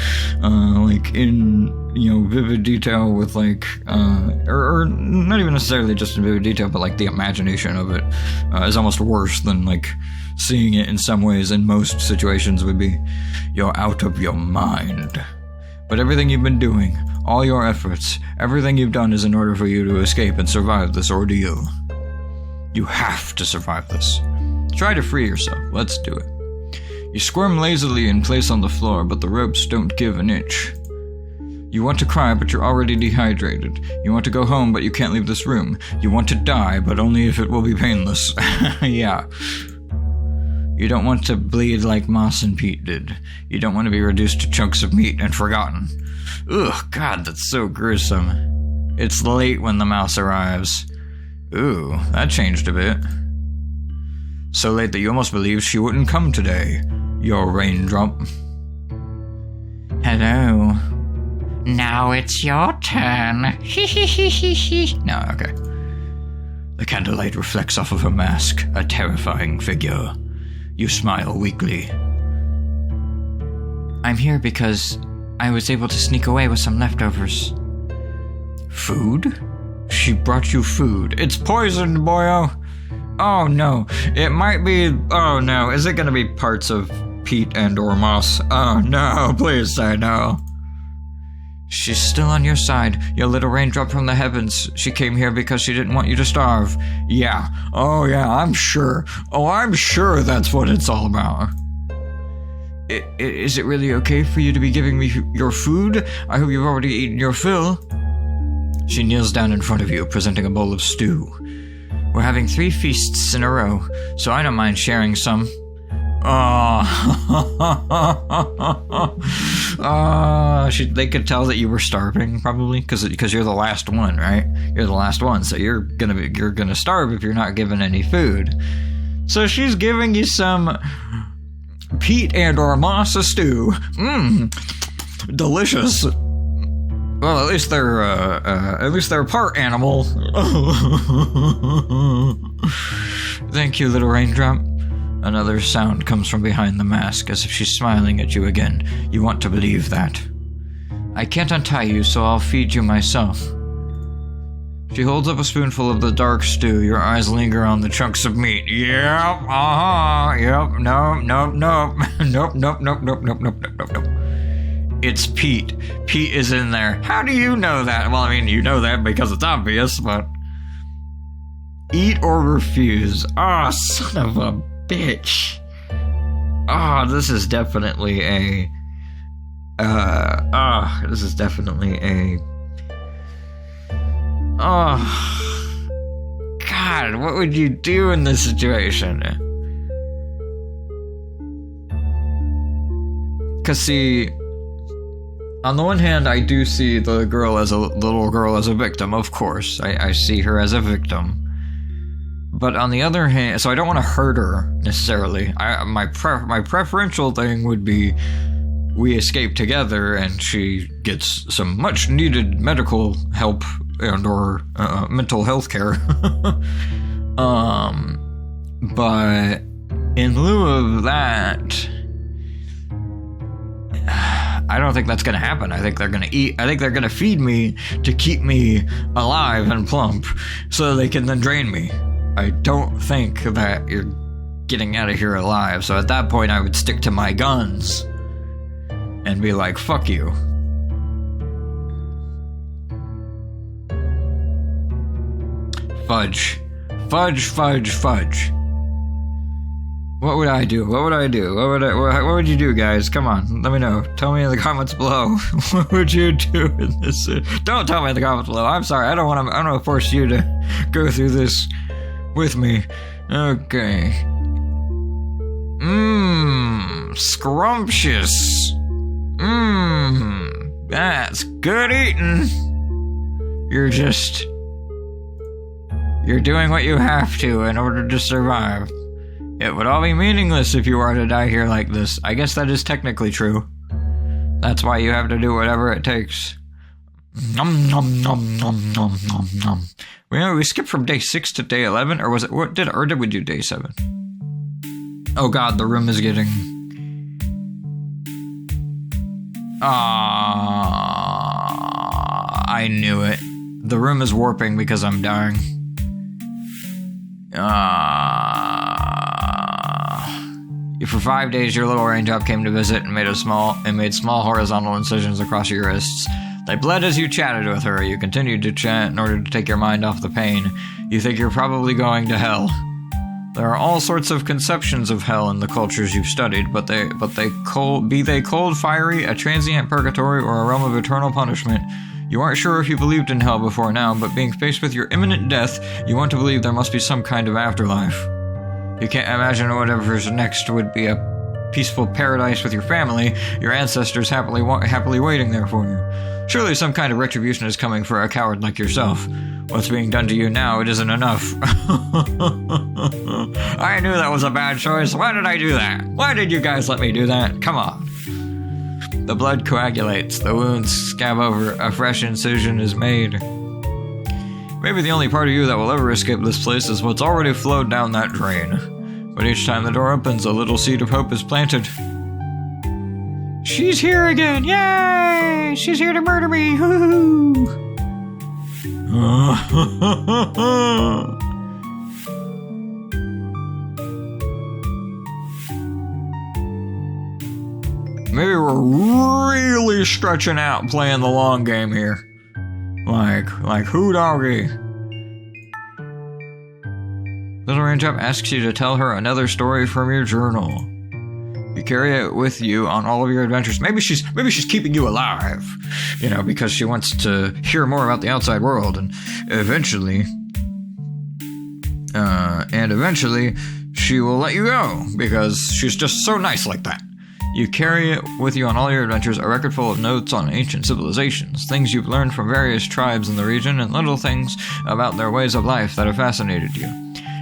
like in, you know, vivid detail with like or not even necessarily just in vivid detail, but like the imagination of it is almost worse than like seeing it in some ways. In most situations would be you're out of your mind. But everything you've been doing, all your efforts, everything you've done is in order for you to escape and survive this ordeal. You have to survive this. Try to free yourself. Let's do it. You squirm lazily in place on the floor, but the ropes don't give an inch. You want to cry, but you're already dehydrated. You want to go home, but you can't leave this room. You want to die, but only if it will be painless. Yeah. You don't want to bleed like Moss and Pete did. You don't want to be reduced to chunks of meat and forgotten. Ugh, God, that's so gruesome. It's late when the mouse arrives. Ooh, that changed a bit. So late that you almost believed she wouldn't come today, your raindrop. Hello. Now it's your turn. No, okay. The candlelight reflects off of her mask, a terrifying figure. You smile weakly. I'm here because I was able to sneak away with some leftovers. Food? She brought you food. It's poisoned, boyo. Oh no. It might be... Oh no. Is it gonna be parts of Pete and or Moss? Oh no. Please say no. She's still on your side, your little raindrop from the heavens. She came here because she didn't want you to starve. Yeah. Oh yeah, I'm sure. Oh, I'm sure that's what it's all about. Is it really okay for you to be giving me your food? I hope you've already eaten your fill. She kneels down in front of you, presenting a bowl of stew. We're having 3 feasts in a row, so I don't mind sharing some. They could tell that you were starving, probably, because you're the last one, right? You're the last one, so you're gonna starve if you're not given any food. So she's giving you some peat and or moss stew. Delicious. Well, at least they're part animal. Thank you, little raindrop. Another sound comes from behind the mask, as if she's smiling at you again. You want to believe that. I can't untie you, so I'll feed you myself. She holds up a spoonful of the dark stew. Your eyes linger on the chunks of meat. Yep, yep, nope. It's Pete. Pete is in there. How do you know that? Well, I mean, you know that because it's obvious, but... Eat or refuse. Ah, son of a bitch. Ah, this is definitely a... this is definitely a... Oh, God, what would you do in this situation? Because, see, on the one hand, I do see the little girl as a victim, of course. I see her as a victim. But on the other hand, so I don't want to hurt her, necessarily. My preferential thing would be we escape together and she gets some much-needed medical help and or mental health care. But in lieu of that, I don't think that's going to happen. I think they're going to feed me to keep me alive and plump so they can then drain me. I don't think that you're getting out of here alive. So at that point, I would stick to my guns and be like, fuck you. Fudge. What would I do? What would you do, guys? Come on, let me know. Tell me in the comments below. What would you do in this? Don't tell me in the comments below. I'm sorry. I don't want to force you to go through this with me. Okay. Scrumptious. That's good eating. You're doing what you have to in order to survive. It would all be meaningless if you were to die here like this. I guess that is technically true. That's why you have to do whatever it takes. Nom nom nom nom nom nom nom. We skipped from day 6 to day 11, or was it did we do day 7? Oh God, the room is getting. I knew it. The room is warping because I'm dying. For 5 days, your little raindrop came to visit and made small horizontal incisions across your wrists. They bled as you chatted with her. You continued to chat in order to take your mind off the pain. You think you're probably going to hell. There are all sorts of conceptions of hell in the cultures you've studied, but they cold, fiery, a transient purgatory, or a realm of eternal punishment. You aren't sure if you believed in hell before now, but being faced with your imminent death, you want to believe there must be some kind of afterlife. You can't imagine whatever's next would be a peaceful paradise with your family, your ancestors happily waiting there for you. Surely some kind of retribution is coming for a coward like yourself. What's being done to you now, it isn't enough. I knew that was a bad choice. Why did I do that? Why did you guys let me do that? Come on. The blood coagulates, the wounds scab over, a fresh incision is made. Maybe the only part of you that will ever escape this place is what's already flowed down that drain. But each time the door opens, a little seed of hope is planted. She's here again! Yay! She's here to murder me! Hoo-hoo! Maybe we're really stretching out playing the long game here. Like who doggy? Little Raindrop asks you to tell her another story from your journal. You carry it with you on all of your adventures. Maybe she's keeping you alive, because she wants to hear more about the outside world, and eventually she will let you go because she's just so nice like that. You carry it with you on all your adventures, a record full of notes on ancient civilizations, things you've learned from various tribes in the region, and little things about their ways of life that have fascinated you.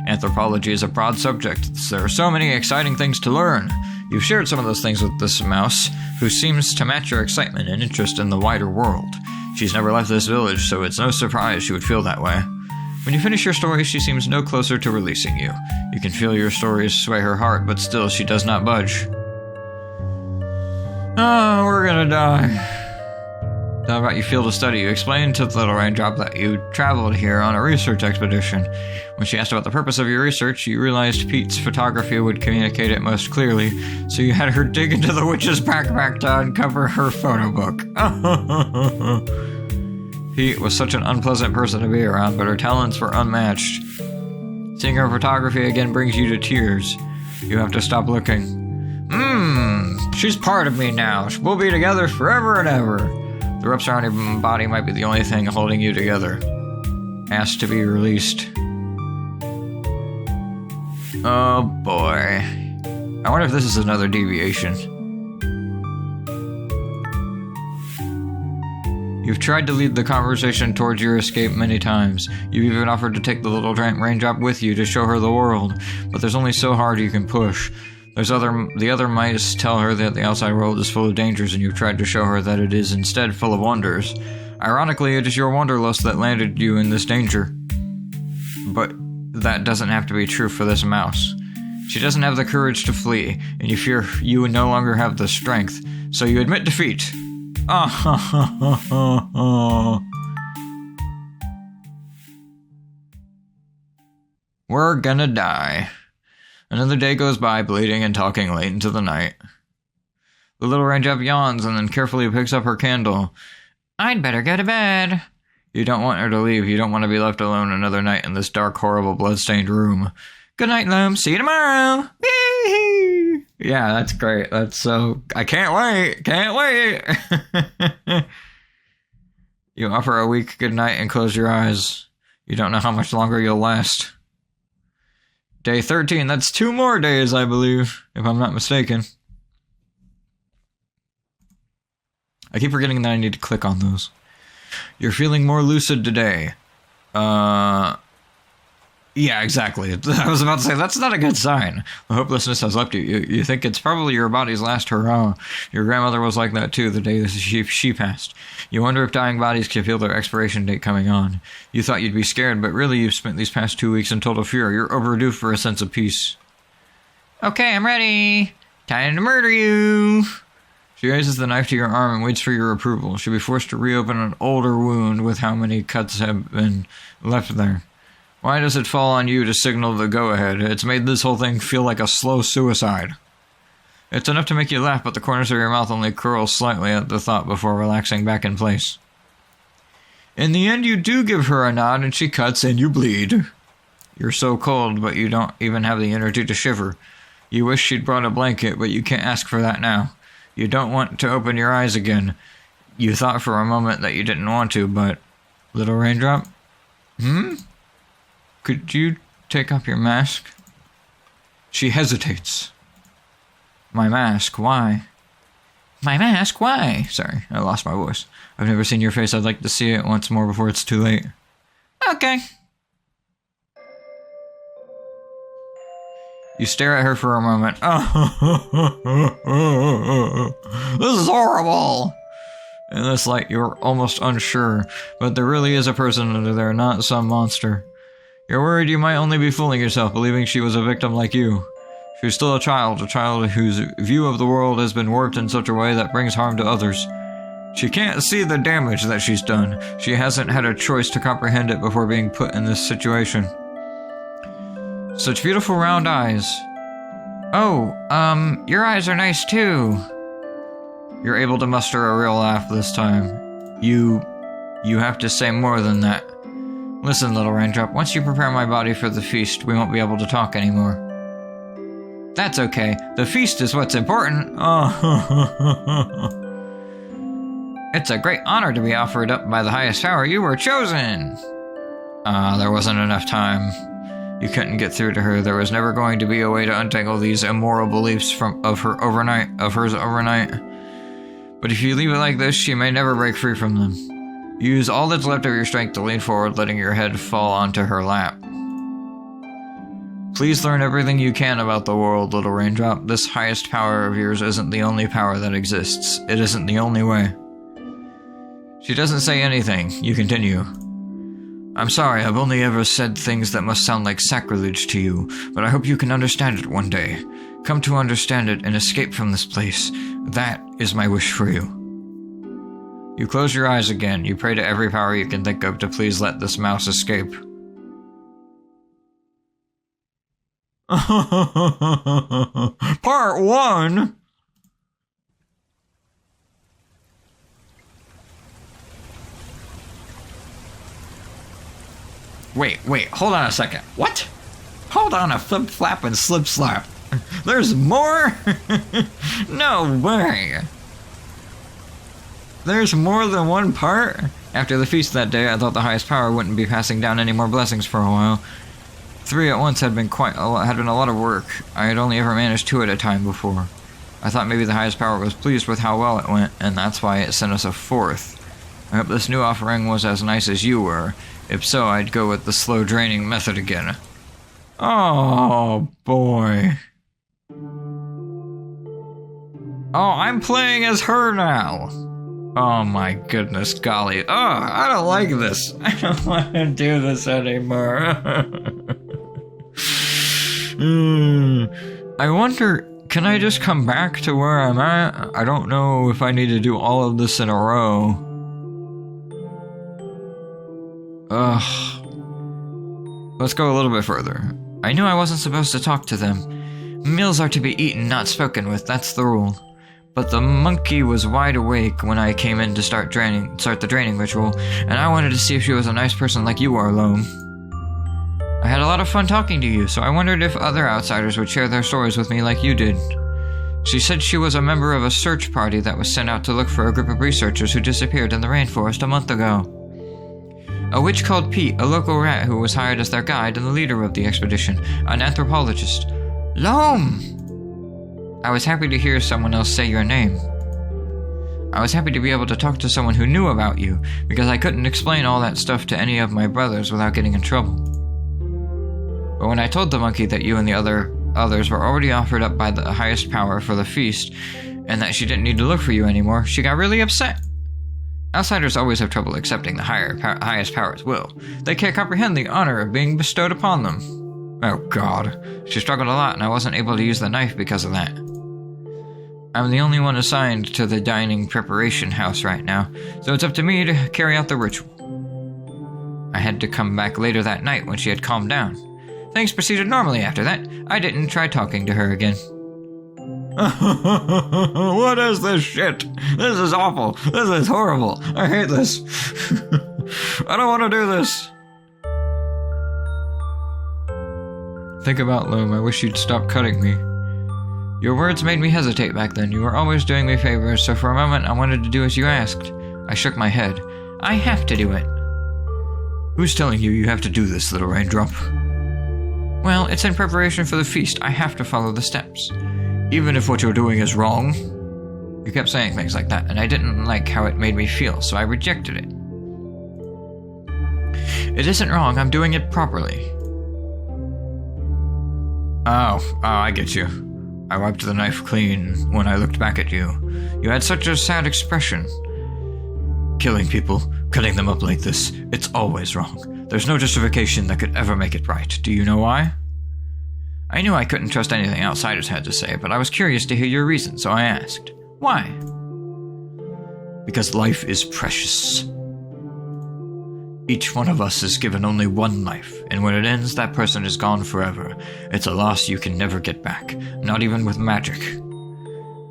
Anthropology is a broad subject. There are so many exciting things to learn. You've shared some of those things with this mouse, who seems to match your excitement and interest in the wider world. She's never left this village, so it's no surprise she would feel that way. When you finish your story, she seems no closer to releasing you. You can feel your stories sway her heart, but still she does not budge. Oh, we're gonna die. How about you feel to study? You explained to the little raindrop that you traveled here on a research expedition. When she asked about the purpose of your research, you realized Pete's photography would communicate it most clearly, so you had her dig into the witch's backpack to uncover her photo book. Pete was such an unpleasant person to be around, but her talents were unmatched. Seeing her photography again brings you to tears. You have to stop looking. She's part of me now. We'll be together forever and ever. The ropes around your body might be the only thing holding you together. Asked to be released. Oh boy. I wonder if this is another deviation. You've tried to lead the conversation towards your escape many times. You've even offered to take the little raindrop with you to show her the world, but there's only so hard you can push. The other mice tell her that the outside world is full of dangers, and you've tried to show her that it is instead full of wonders. Ironically, it is your wanderlust that landed you in this danger. But that doesn't have to be true for this mouse. She doesn't have the courage to flee, and you fear you no longer have the strength, so you admit defeat. We're gonna die. Another day goes by, bleeding and talking late into the night. The little raindrop yawns and then carefully picks up her candle. I'd better go to bed. You don't want her to leave. You don't want to be left alone another night in this dark, horrible, blood-stained room. Good night, Loam. See you tomorrow. Yeah, that's great. That's so... I can't wait. Can't wait. You offer a weak good night and close your eyes. You don't know how much longer you'll last. Day 13. That's 2 more days, I believe, if I'm not mistaken. I keep forgetting that I need to click on those. You're feeling more lucid today. Yeah, exactly. I was about to say, that's not a good sign. The hopelessness has left you. You think it's probably your body's last hurrah. Your grandmother was like that too the day she passed. You wonder if dying bodies can feel their expiration date coming on. You thought you'd be scared, but really you've spent these past 2 weeks in total fear. You're overdue for a sense of peace. Okay, I'm ready. Time to murder you. She raises the knife to your arm and waits for your approval. She'll be forced to reopen an older wound with how many cuts have been left there. Why does it fall on you to signal the go-ahead? It's made this whole thing feel like a slow suicide. It's enough to make you laugh, but the corners of your mouth only curl slightly at the thought before relaxing back in place. In the end, you do give her a nod and she cuts and you bleed. You're so cold, but you don't even have the energy to shiver. You wish she'd brought a blanket, but you can't ask for that now. You don't want to open your eyes again. You thought for a moment that you didn't want to, but... Little raindrop? Could you take off your mask? She hesitates. My mask, why? My mask, why? Sorry, I lost my voice. I've never seen your face. I'd like to see it once more before it's too late. Okay. You stare at her for a moment. This is horrible! In this light, you're almost unsure, but there really is a person under there, not some monster. You're worried you might only be fooling yourself, believing she was a victim like you. She's still a child whose view of the world has been warped in such a way that brings harm to others. She can't see the damage that she's done. She hasn't had a choice to comprehend it before being put in this situation. Such beautiful round eyes. Oh, your eyes are nice too. You're able to muster a real laugh this time. You have to say more than that. Listen, little raindrop, once you prepare my body for the feast, we won't be able to talk anymore. That's okay. The feast is what's important. It's a great honor to be offered up by the highest power. You were chosen. There wasn't enough time. You couldn't get through to her. There was never going to be a way to untangle these immoral beliefs of hers overnight. But if you leave it like this, she may never break free from them. Use all that's left of your strength to lean forward, letting your head fall onto her lap. Please learn everything you can about the world, little raindrop. This highest power of yours isn't the only power that exists. It isn't the only way. She doesn't say anything. You continue. I'm sorry, I've only ever said things that must sound like sacrilege to you, but I hope you can understand it one day. Come to understand it and escape from this place. That is my wish for you. You close your eyes again. You pray to every power you can think of to please let this mouse escape. Part 1? Wait, hold on a second. What? Hold on a flip flap and slip slap. There's more? No way. There's more than one part? After the feast that day, I thought the highest power wouldn't be passing down any more blessings for a while. 3 at once had been a lot of work. I had only ever managed 2 at a time before. I thought maybe the highest power was pleased with how well it went, and that's why it sent us a 4th. I hope this new offering was as nice as you were. If so, I'd go with the slow draining method again. Oh, boy. Oh, I'm playing as her now. Oh my goodness golly. Oh, I don't like this. I don't want to do this anymore. I wonder, can I just come back to where I'm at? I don't know if I need to do all of this in a row. Ugh. Let's go a little bit further. I knew I wasn't supposed to talk to them. Meals are to be eaten, not spoken with, that's the rule. But the monkey was wide awake when I came in to start the draining ritual, and I wanted to see if she was a nice person like you are, Loam. I had a lot of fun talking to you, so I wondered if other outsiders would share their stories with me like you did. She said she was a member of a search party that was sent out to look for a group of researchers who disappeared in the rainforest a month ago. A witch called Pete, a local rat who was hired as their guide and the leader of the expedition, an anthropologist. Loam! I was happy to hear someone else say your name. I was happy to be able to talk to someone who knew about you, because I couldn't explain all that stuff to any of my brothers without getting in trouble. But when I told the monkey that you and the others were already offered up by the highest power for the feast, and that she didn't need to look for you anymore, she got really upset. Outsiders always have trouble accepting the highest power's will. They can't comprehend the honor of being bestowed upon them. Oh God. She struggled a lot, and I wasn't able to use the knife because of that. I'm the only one assigned to the dining preparation house right now, so it's up to me to carry out the ritual. I had to come back later that night when she had calmed down. Things proceeded normally after that. I didn't try talking to her again. What is this shit? This is awful. This is horrible. I hate this. I don't want to do this. Think about Loam. I wish you'd stop cutting me. Your words made me hesitate back then. You were always doing me favors, so for a moment I wanted to do as you asked. I shook my head. I have to do it. Who's telling you you have to do this, little raindrop? Well, it's in preparation for the feast. I have to follow the steps. Even if what you're doing is wrong? You kept saying things like that, and I didn't like how it made me feel, so I rejected it. It isn't wrong. I'm doing it properly. Oh, I get you. I wiped the knife clean when I looked back at you. You had such a sad expression. Killing people, cutting them up like this, it's always wrong. There's no justification that could ever make it right. Do you know why? I knew I couldn't trust anything outsiders had to say, but I was curious to hear your reason, so I asked. Why? Because life is precious. Each one of us is given only one life, and when it ends, that person is gone forever. It's a loss you can never get back, not even with magic.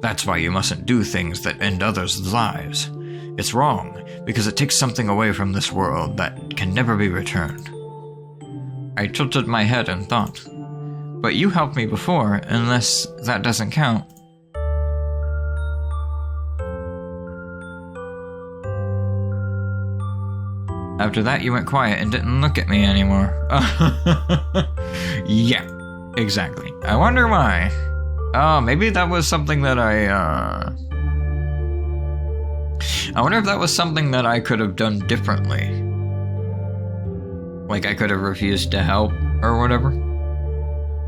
That's why you mustn't do things that end others' lives. It's wrong, because it takes something away from this world that can never be returned. I tilted my head and thought, but you helped me before, unless that doesn't count. After that, you went quiet and didn't look at me anymore. Yeah, exactly. I wonder why. Oh, maybe that was something that I wonder if that was something that I could have done differently. Like I could have refused to help or whatever.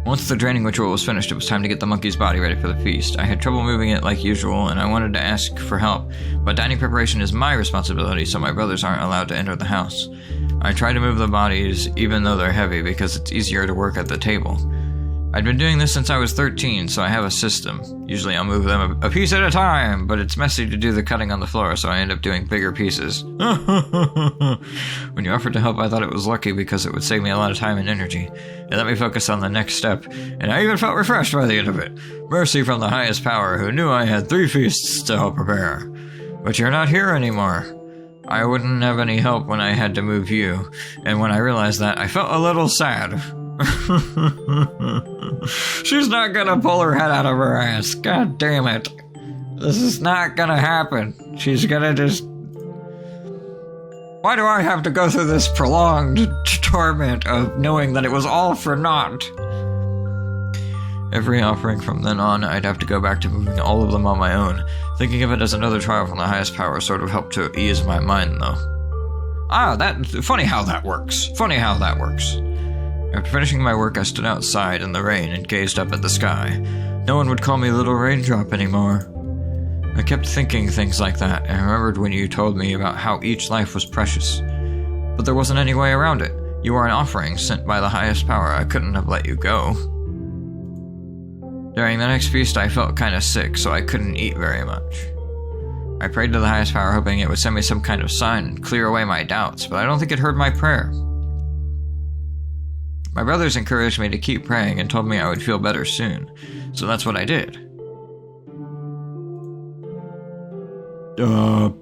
Once the draining ritual was finished, it was time to get the monkey's body ready for the feast. I had trouble moving it like usual, and I wanted to ask for help, but dining preparation is my responsibility, so my brothers aren't allowed to enter the house. I try to move the bodies, even though they're heavy, because it's easier to work at the table. I'd been doing this since I was 13, so I have a system. Usually I'll move them a piece at a time, but it's messy to do the cutting on the floor, so I end up doing bigger pieces. When you offered to help, I thought it was lucky because it would save me a lot of time and energy. It let me focus on the next step, and I even felt refreshed by the end of it. Mercy from the highest power, who knew I had 3 feasts to help prepare. But you're not here anymore. I wouldn't have any help when I had to move you, and when I realized that, I felt a little sad. She's not gonna pull her head out of her ass. God damn it. This is not gonna happen. She's gonna just... Why do I have to go through this prolonged torment of knowing that it was all for naught? Every offering from then on, I'd have to go back to moving all of them on my own. Thinking of it as another trial from the highest power sort of helped to ease my mind, though. Funny how that works. After finishing my work, I stood outside in the rain and gazed up at the sky. No one would call me Little Raindrop anymore. I kept thinking things like that, and I remembered when you told me about how each life was precious. But there wasn't any way around it. You were an offering sent by the highest power. I couldn't have let you go. During the next feast, I felt kind of sick, so I couldn't eat very much. I prayed to the highest power, hoping it would send me some kind of sign and clear away my doubts, but I don't think it heard my prayer. My brothers encouraged me to keep praying and told me I would feel better soon, so that's what I did. Oh,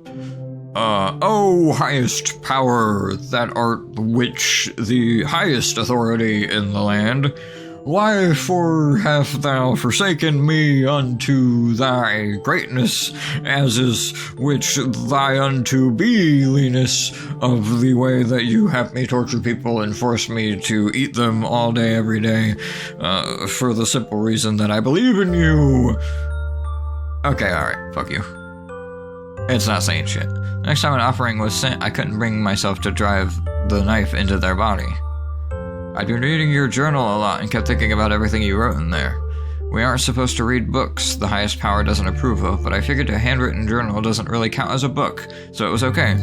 highest power, that art which the highest authority in the land, wherefore hast thou forsaken me unto thy greatness, as is which thy unto beliness of the way that you have me torture people and force me to eat them all day every day, for the simple reason that I believe in you. Okay, alright, fuck you. It's not saying shit. Next time an offering was sent, I couldn't bring myself to drive the knife into their body. I'd been reading your journal a lot and kept thinking about everything you wrote in there. We aren't supposed to read books the highest power doesn't approve of, but I figured a handwritten journal doesn't really count as a book, so it was okay.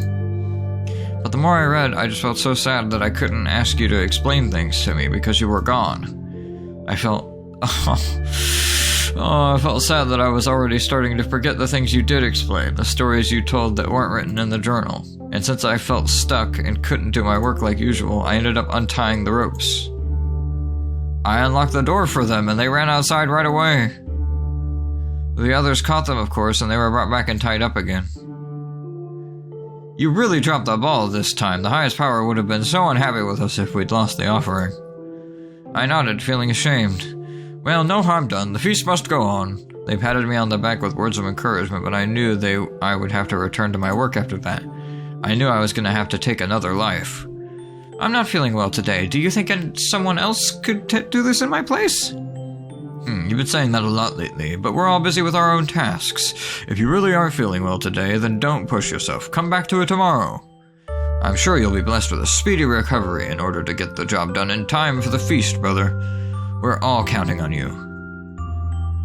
But the more I read, I just felt so sad that I couldn't ask you to explain things to me because you were gone. I felt sad that I was already starting to forget the things you did explain, the stories you told that weren't written in the journal. And since I felt stuck and couldn't do my work like usual, I ended up untying the ropes. I unlocked the door for them, and they ran outside right away. The others caught them, of course, and they were brought back and tied up again. You really dropped the ball this time. The highest power would have been so unhappy with us if we'd lost the offering. I nodded, feeling ashamed. Well, no harm done. The feast must go on. They patted me on the back with words of encouragement, but I knew I would have to return to my work after that. I knew I was going to have to take another life. I'm not feeling well today. Do you think someone else could do this in my place? You've been saying that a lot lately, but we're all busy with our own tasks. If you really are feeling well today, then don't push yourself. Come back to it tomorrow. I'm sure you'll be blessed with a speedy recovery in order to get the job done in time for the feast, brother. We're all counting on you.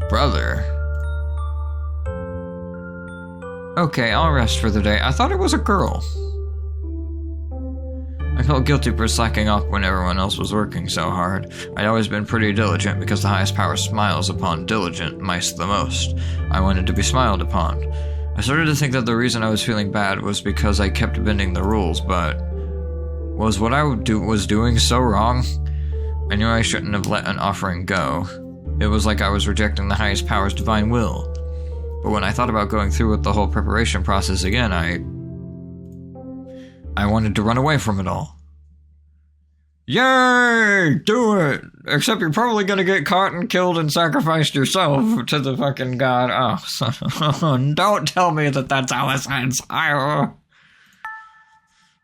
Brother? Okay, I'll rest for the day. I thought it was a girl. I felt guilty for slacking off when everyone else was working so hard. I'd always been pretty diligent because the highest power smiles upon diligent mice the most. I wanted to be smiled upon. I started to think that the reason I was feeling bad was because I kept bending the rules, but was what I was doing so wrong? I knew I shouldn't have let an offering go. It was like I was rejecting the highest power's divine will. But when I thought about going through with the whole preparation process again, I wanted to run away from it all. Yay! Do it! Except you're probably gonna get caught and killed and sacrificed yourself to the fucking god. Oh, don't tell me that that's how it ends.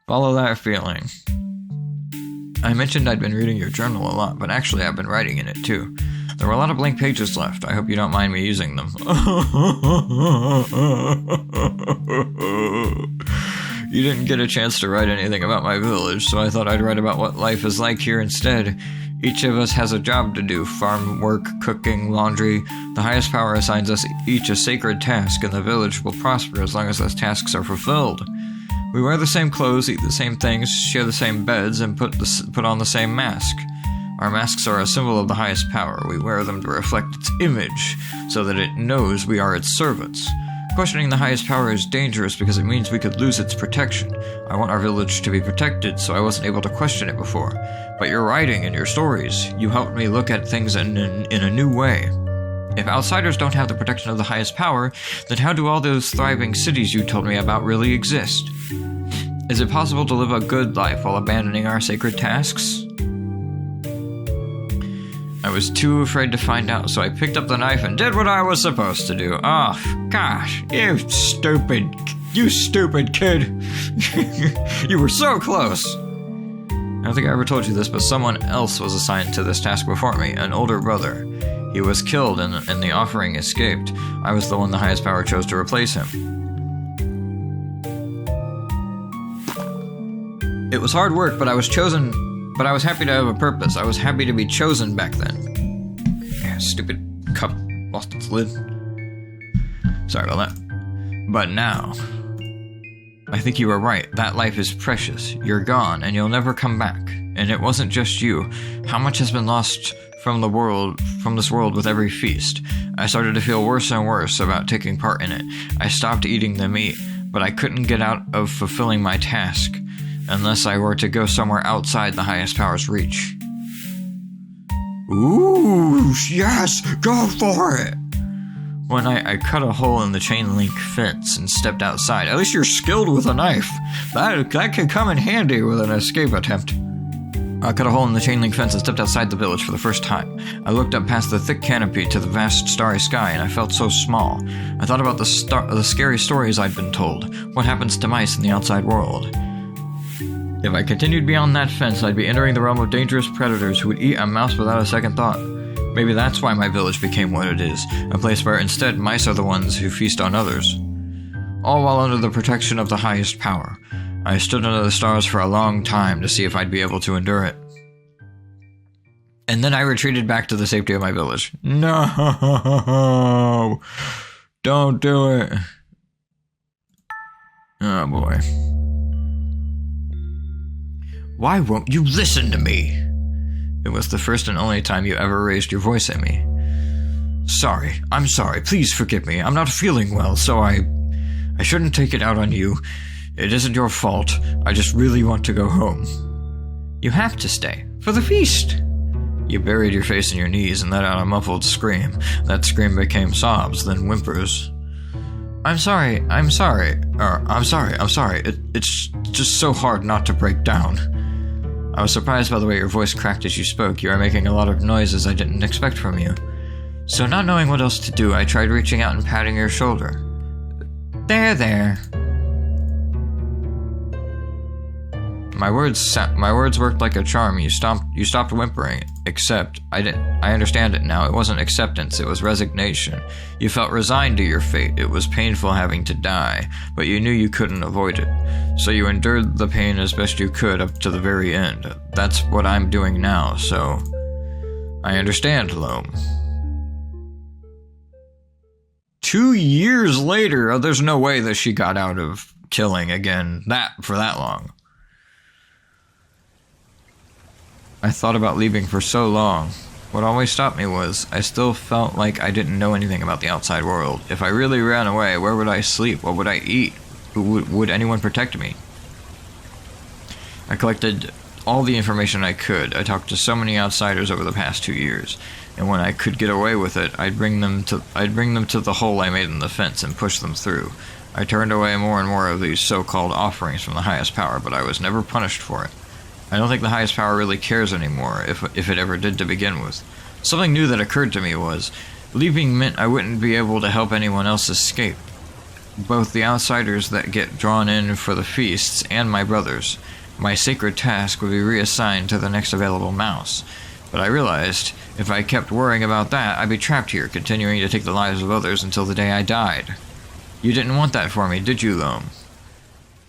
Follow that feeling. I mentioned I'd been reading your journal a lot, but actually I've been writing in it too. There were a lot of blank pages left. I hope you don't mind me using them. You didn't get a chance to write anything about my village, so I thought I'd write about what life is like here instead. Each of us has a job to do: farm work, cooking, laundry. The highest power assigns us each a sacred task, and the village will prosper as long as those tasks are fulfilled. We wear the same clothes, eat the same things, share the same beds, and put on the same mask. Our masks are a symbol of the highest power. We wear them to reflect its image, so that it knows we are its servants. Questioning the highest power is dangerous because it means we could lose its protection. I want our village to be protected, so I wasn't able to question it before. But your writing and your stories, you helped me look at things in a new way. If outsiders don't have the protection of the highest power, then how do all those thriving cities you told me about really exist? Is it possible to live a good life while abandoning our sacred tasks? I was too afraid to find out, so I picked up the knife and did what I was supposed to do. Oh, gosh, you stupid kid. You were so close. I don't think I ever told you this, but someone else was assigned to this task before me, an older brother. He was killed and the offering escaped. I was the one the highest power chose to replace him. It was hard work, but I was happy to have a purpose. I was happy to be chosen back then. Yeah, stupid cup lost its lid. Sorry about that. But now, I think you were right. That life is precious. You're gone, and you'll never come back. And it wasn't just you. How much has been lost from this world with every feast? I started to feel worse and worse about taking part in it. I stopped eating the meat, but I couldn't get out of fulfilling my task unless I were to go somewhere outside the highest power's reach. Ooh, yes, go for it! When I cut a hole in the chain link fence and stepped outside. At least you're skilled with a knife. That could come in handy with an escape attempt. I cut a hole in the chain link fence and stepped outside the village for the first time. I looked up past the thick canopy to the vast starry sky, and I felt so small. I thought about the scary stories I'd been told. What happens to mice in the outside world? If I continued beyond that fence, I'd be entering the realm of dangerous predators who would eat a mouse without a second thought. Maybe that's why my village became what it is, a place where instead mice are the ones who feast on others. All while under the protection of the highest power. I stood under the stars for a long time to see if I'd be able to endure it. And then I retreated back to the safety of my village. No! Don't do it. Oh boy. Why won't you listen to me? It was the first and only time you ever raised your voice at me. Sorry. I'm sorry. Please forgive me. I'm not feeling well, so I shouldn't take it out on you. It isn't your fault. I just really want to go home. You have to stay. For the feast. You buried your face in your knees and let out a muffled scream. That scream became sobs, then whimpers. I'm sorry. I'm sorry. It's just so hard not to break down. I was surprised by the way your voice cracked as you spoke. You are making a lot of noises I didn't expect from you. So not knowing what else to do, I tried reaching out and patting your shoulder. There. My words worked like a charm. You stopped whimpering. Except, I understand it now. It wasn't acceptance, it was resignation. You felt resigned to your fate. It was painful having to die, but you knew you couldn't avoid it. So you endured the pain as best you could up to the very end. That's what I'm doing now, so I understand, Loam. 2 years later, there's no way that she got out of killing again for that long. I thought about leaving for so long. What always stopped me was, I still felt like I didn't know anything about the outside world. If I really ran away, where would I sleep? What would I eat? Would anyone protect me? I collected all the information I could. I talked to so many outsiders over the past 2 years, and when I could get away with it, I'd bring them to the hole I made in the fence and push them through. I turned away more and more of these so-called offerings from the highest power, but I was never punished for it. I don't think the highest power really cares anymore, if it ever did to begin with. Something new that occurred to me was, leaving meant I wouldn't be able to help anyone else escape. Both the outsiders that get drawn in for the feasts and my brothers. My sacred task would be reassigned to the next available mouse. But I realized, if I kept worrying about that, I'd be trapped here, continuing to take the lives of others until the day I died. You didn't want that for me, did you, Loam?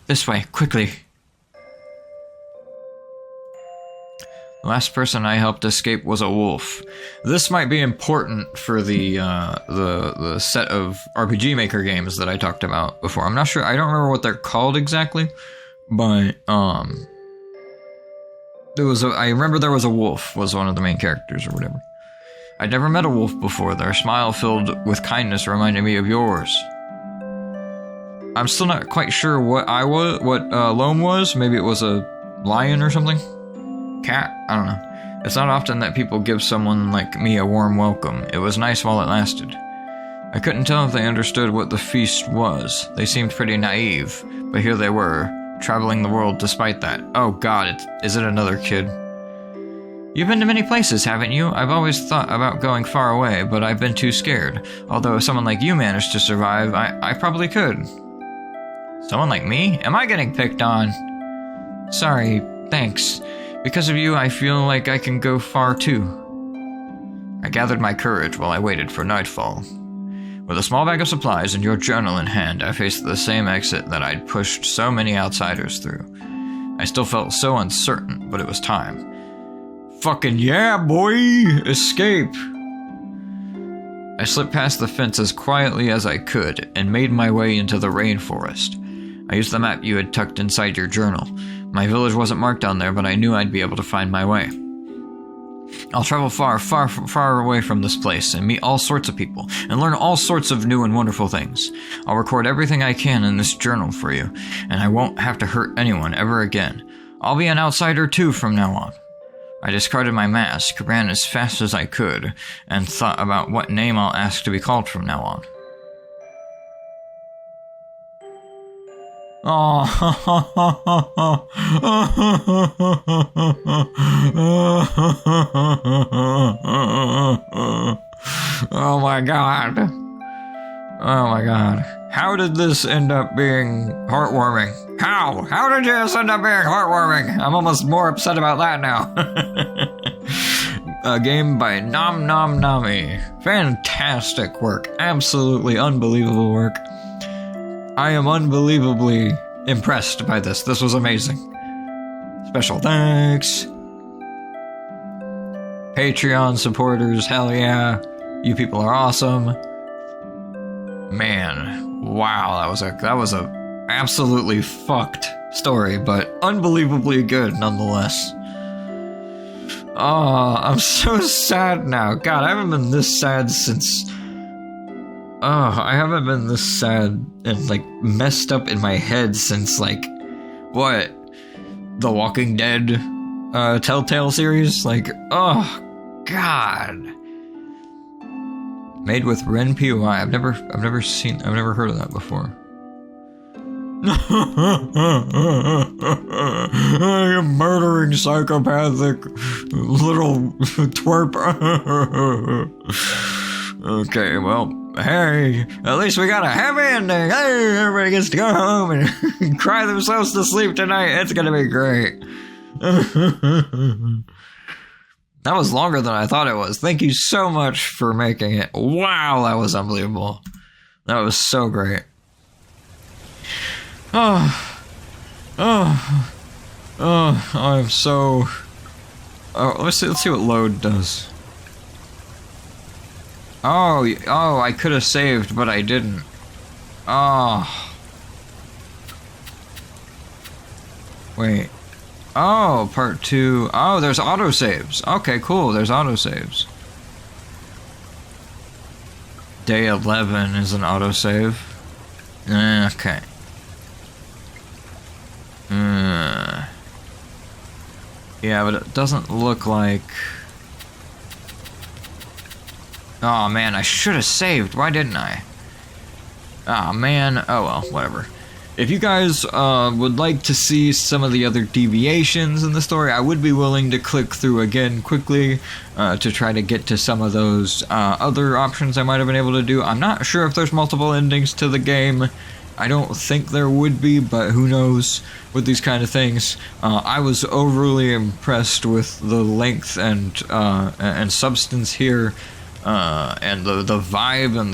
This way, quickly. The last person I helped escape was a wolf. This might be important for the set of RPG Maker games that I talked about before. I'm not sure. I don't remember what they're called exactly, but I remember there was a wolf was one of the main characters or whatever. I'd never met a wolf before. Their smile filled with kindness reminded me of yours. I'm still not quite sure what Loam was. Maybe it was a lion or something. Cat? I don't know. It's not often that people give someone like me a warm welcome. It was nice while it lasted. I couldn't tell if they understood what the feast was. They seemed pretty naive, but here they were, traveling the world despite that. Oh god, is it another kid? You've been to many places, haven't you? I've always thought about going far away, but I've been too scared. Although if someone like you managed to survive, I probably could. Someone like me? Am I getting picked on? Sorry, thanks. Because of you, I feel like I can go far too. I gathered my courage while I waited for nightfall. With a small bag of supplies and your journal in hand, I faced the same exit that I'd pushed so many outsiders through. I still felt so uncertain, but it was time. Fucking yeah, boy! Escape! I slipped past the fence as quietly as I could and made my way into the rainforest. I used the map you had tucked inside your journal. My village wasn't marked on there, but I knew I'd be able to find my way. I'll travel far, far, far away from this place and meet all sorts of people and learn all sorts of new and wonderful things. I'll record everything I can in this journal for you, and I won't have to hurt anyone ever again. I'll be an outsider too from now on. I discarded my mask, ran as fast as I could, and thought about what name I'll ask to be called from now on. Oh, oh my god. Oh my god. How did this end up being heartwarming? How? How did this end up being heartwarming? I'm almost more upset about that now. A game by Nom Nom Nami. Fantastic work. Absolutely unbelievable work. I am unbelievably impressed by this. This was amazing. Special thanks. Patreon supporters, hell yeah. You people are awesome. Man, wow, that was a absolutely fucked story, but unbelievably good nonetheless. Oh, I'm so sad now. God, I haven't been this sad since... I haven't been this sad and, like, messed up in my head since, like, what? The Walking Dead, Telltale series? Like, oh, God. Made with Ren POI. I've never heard of that before. You murdering psychopathic little twerp. Okay, well, hey, at least we got a happy ending. Hey, everybody gets to go home and cry themselves to sleep tonight. It's gonna be great. That was longer than I thought it was. Thank you so much for making it. Wow, that was unbelievable. That was so great. I'm so... Oh, let's see what load does. Oh, I could have saved, but I didn't. Oh. Wait. Oh, part 2. Oh, there's autosaves. Okay, cool, there's autosaves. Day 11 is an autosave. Okay. Yeah, but it doesn't look like... Oh man, I should have saved. Why didn't I? Oh man. Oh well, whatever. If you guys would like to see some of the other deviations in the story, I would be willing to click through again quickly to try to get to some of those other options I might have been able to do. I'm not sure if there's multiple endings to the game. I don't think there would be, but who knows with these kind of things. I was overly impressed with the length and substance here. And the vibe and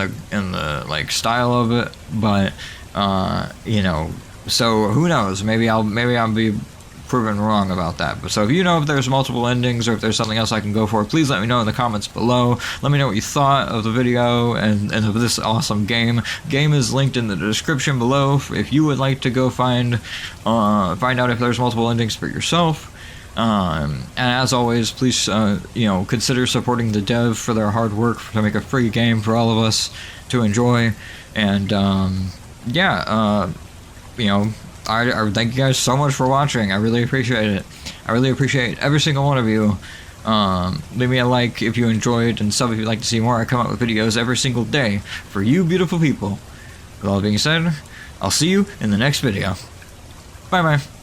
the like style of it, but you know, so who knows? Maybe I'll be proven wrong about that. But so if you know if there's multiple endings or if there's something else I can go for, please let me know in the comments below. Let me know what you thought of the video and of this awesome game. Game is linked in the description below if you would like to go find out if there's multiple endings for yourself. And as always, please consider supporting the dev for their hard work to make a free game for all of us to enjoy. And I thank you guys so much for watching. I really appreciate it. I really appreciate every single one of you. Leave me a like if you enjoyed, and sub if you'd like to see more. I come out with videos every single day for you beautiful people. With all that being said, I'll see you in the next video. Bye bye.